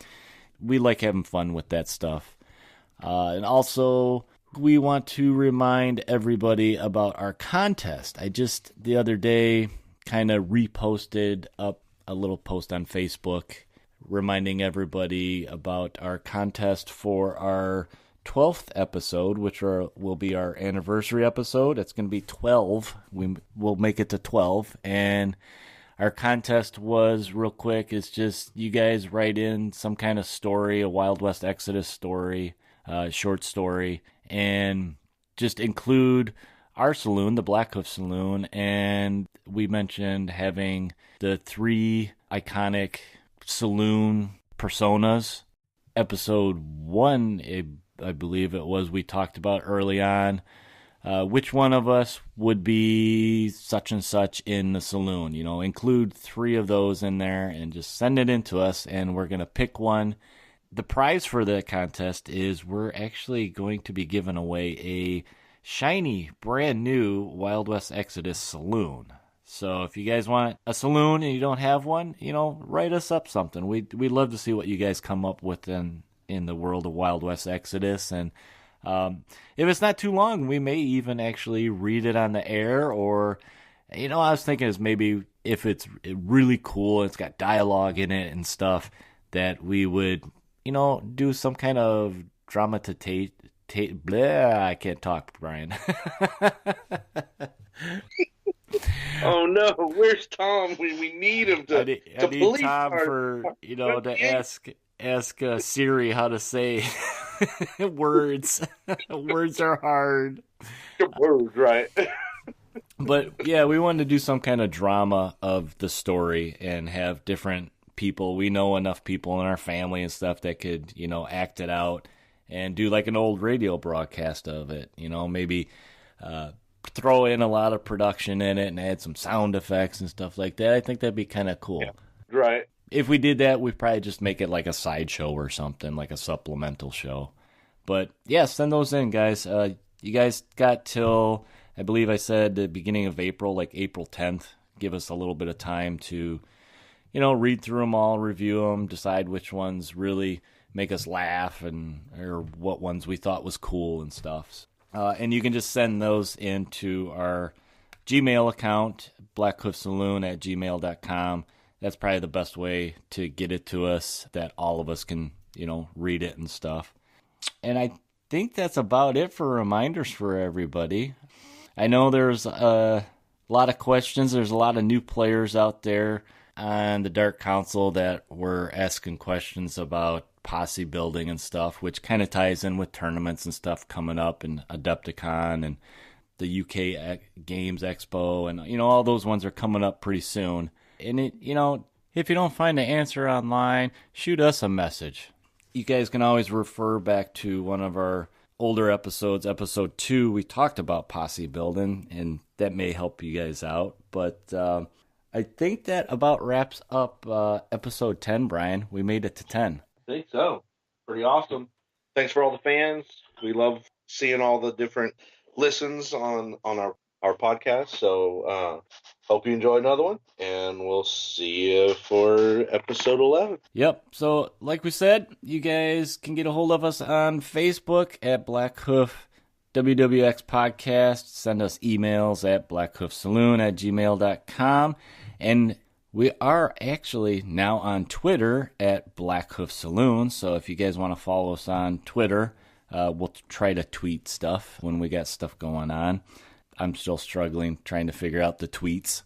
S2: We like having fun with that stuff. And also, we want to remind everybody about our contest. I just, the other day, kind of reposted up a little post on Facebook reminding everybody about our contest for our 12th episode, which will be our anniversary episode. It's going to be 12. We'll make it to 12. And our contest was, real quick, it's just you guys write in some kind of story, a Wild West Exodus story, short story, and just include our saloon, the Blackhoof Saloon, and we mentioned having the 3 iconic saloon personas. Episode 1, I believe it was, we talked about early on which one of us would be such and such in the saloon. You know, include 3 of those in there and just send it in to us, and we're going to pick one. The prize for the contest is we're actually going to be giving away a shiny, brand new Wild West Exodus saloon. So if you guys want a saloon and you don't have one, you know, write us up something. We'd love to see what you guys come up with in the world of Wild West Exodus. And if it's not too long, we may even actually read it on the air. Or, you know, I was thinking is maybe if it's really cool, it's got dialogue in it and stuff, that we would, you know, do some kind of I can't talk, Brian.
S4: Oh no, where's Tom? We need him to.
S2: I need Tom to ask Siri how to say words. Words are hard.
S4: Words, right?
S2: But yeah, we wanted to do some kind of drama of the story and have different people. We know enough people in our family and stuff that could, you know, act it out and do like an old radio broadcast of it. You know, maybe throw in a lot of production in it and add some sound effects and stuff like that. I think that'd be kind of cool.
S4: Yeah. Right.
S2: If we did that, we'd probably just make it like a sideshow or something, like a supplemental show. But yeah, send those in, guys. You guys got till, I believe I said the beginning of April, like April 10th. Give us a little bit of time to, you know, read through them all, review them, decide which ones really make us laugh or what ones we thought was cool and stuff. And you can just send those into our Gmail account, blackhoofsaloon@gmail.com. That's probably the best way to get it to us, that all of us can, you know, read it and stuff. And I think that's about it for reminders for everybody. I know there's a lot of questions. There's a lot of new players out there on the Dark Council that were asking questions about posse building and stuff, which kind of ties in with tournaments and stuff coming up, and Adepticon and the UK Games Expo, and, you know, all those ones are coming up pretty soon. And it, you know, if you don't find the answer online, shoot us a message. You guys can always refer back to one of our older episodes, episode 2. We talked about posse building, and that may help you guys out. But I think that about wraps up episode 10, Brian. We made it to 10.
S4: I think so. Pretty awesome. Thanks for all the fans. We love seeing all the different listens on our podcast. So hope you enjoy another one, and we'll see you for episode 11.
S2: Yep. So like we said, you guys can get a hold of us on Facebook at Blackhoof WWX Podcast. Send us emails at blackhoofsaloon@gmail.com. And we are actually now on Twitter at Blackhoof Saloon. So if you guys want to follow us on Twitter, we'll try to tweet stuff when we got stuff going on. I'm still struggling trying to figure out the tweets.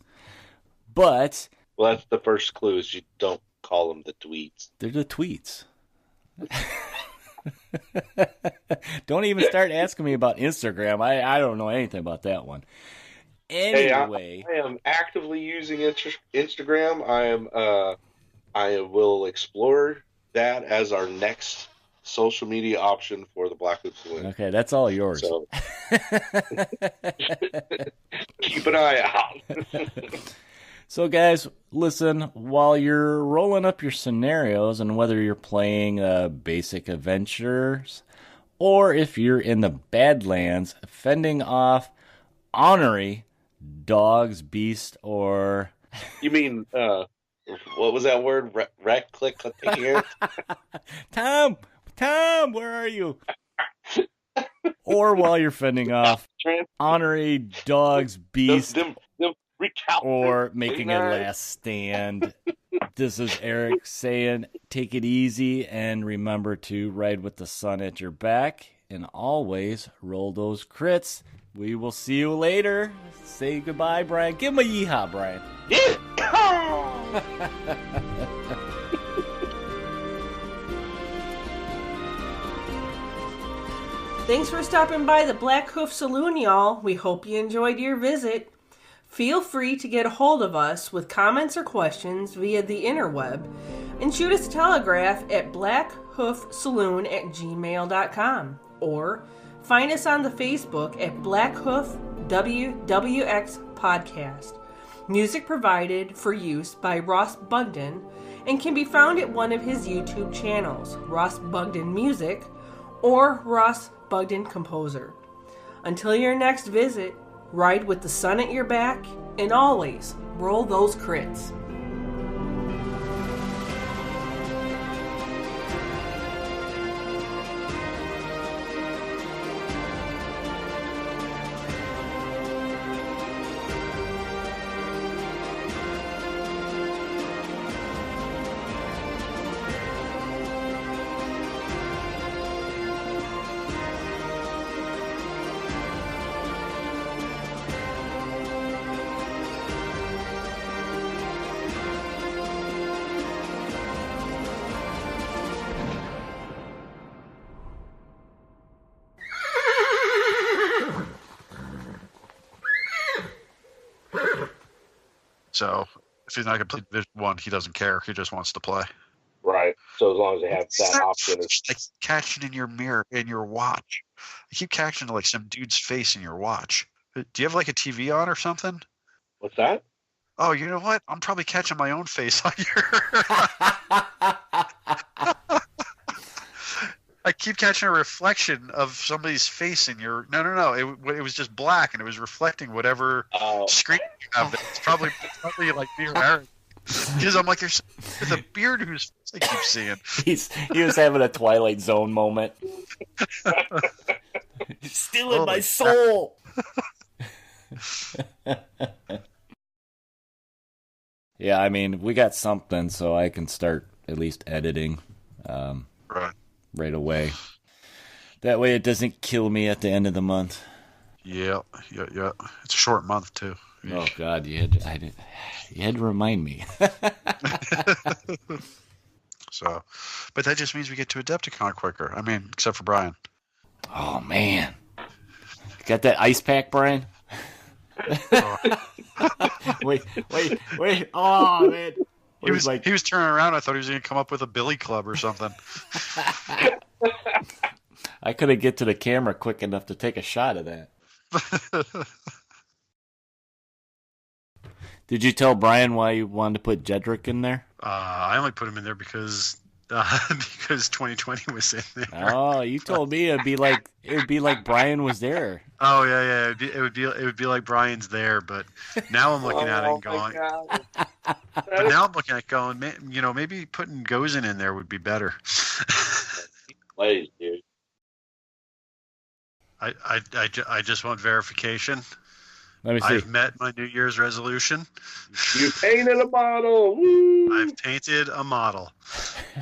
S2: But...
S4: well, that's the first clue is you don't call them the tweets.
S2: they're the tweets. Don't even start asking me about Instagram. I don't know anything about that one. Anyway,
S4: I am actively using Instagram. I will explore that as our next social media option for the Blackhoof Saloon.
S2: okay, that's all yours.
S4: So keep an eye out.
S2: So, guys, listen, while you're rolling up your scenarios and whether you're playing basic adventures or if you're in the Badlands fending off ornery dogs, beasts, or...
S4: You mean, what was that word? Right click on the hand?
S2: Tom, where are you? Or while you're fending off ornery dogs, beasts, or making a last stand. This is Eric saying, take it easy and remember to ride with the sun at your back and always roll those crits. We will see you later. Say goodbye, Brian. Give him a yeehaw, Brian.
S1: Thanks for stopping by the Blackhoof Saloon, y'all. We hope you enjoyed your visit. Feel free to get a hold of us with comments or questions via the interweb and shoot us a telegraph at blackhoofsaloon@gmail.com or find us on the Facebook at Blackhoof WWX Podcast. Music provided for use by Ross Bugden and can be found at one of his YouTube channels, Ross Bugden Music or Ross Bugden Composer. Until your next visit, ride with the sun at your back, and always roll those crits.
S3: So if he's not going to play Division 1, he doesn't care. He just wants to play.
S4: Right. So as long as they have that option.
S3: I keep catching in your mirror, in your watch. I keep catching like some dude's face in your watch. Do you have like a TV on or something?
S4: What's that?
S3: Oh, you know what? I'm probably catching my own face on your... I keep catching a reflection of somebody's face in your... No. It was just black, and it was reflecting whatever screen you have. It's probably like me or Aaron. Because I'm like, there's with a beard whose face I keep seeing.
S2: He was having a Twilight Zone moment. Stealing my soul. Yeah, I mean, we got something, so I can start at least editing right away. That way it doesn't kill me at the end of the month.
S3: Yeah. It's a short month, too.
S2: Oh, God, you had to remind me.
S3: So, but that just means we get to Adepticon quicker. I mean, except for Brian.
S2: Oh, man. Got that ice pack, Brian? Wait. Oh, man.
S3: He was turning around. I thought he was going to come up with a billy club or something.
S2: I couldn't get to the camera quick enough to take a shot of that. Did you tell Brian why you wanted to put Jedrick in there?
S5: I only put him in there because 2020 was in there.
S2: Oh, you told me it would be like Brian was there.
S5: Oh yeah. It would be like Brian's there, but now I'm looking at it and going. But now I'm looking at it going, maybe putting Gozen in there would be better.
S4: Plays, dude.
S5: I just want verification.
S2: Let me see.
S5: I've met my New Year's resolution.
S4: You painted a model. Woo!
S5: I've painted a model.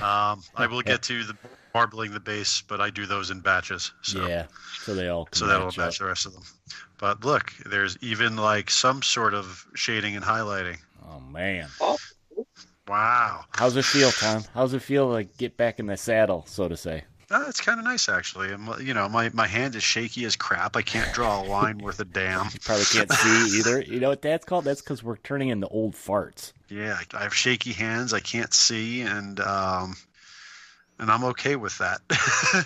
S5: I will get to the marbling the base, but I do those in batches. So.
S2: Yeah, so they all
S5: So that'll match the rest of them. But look, there's even like some sort of shading and highlighting.
S2: Oh man.
S4: Oh,
S5: Wow.
S2: How's it feel, Tom? How's it feel to get back in the saddle, so to say?
S5: It's kind of nice, actually. My hand is shaky as crap. I can't draw a line worth a damn.
S2: You probably can't see either. You know what that's called? That's because we're turning into old farts.
S5: Yeah, I have shaky hands. I can't see, and I'm okay with that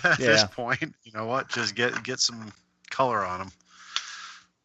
S5: at this point. You know what? Just get some color on them.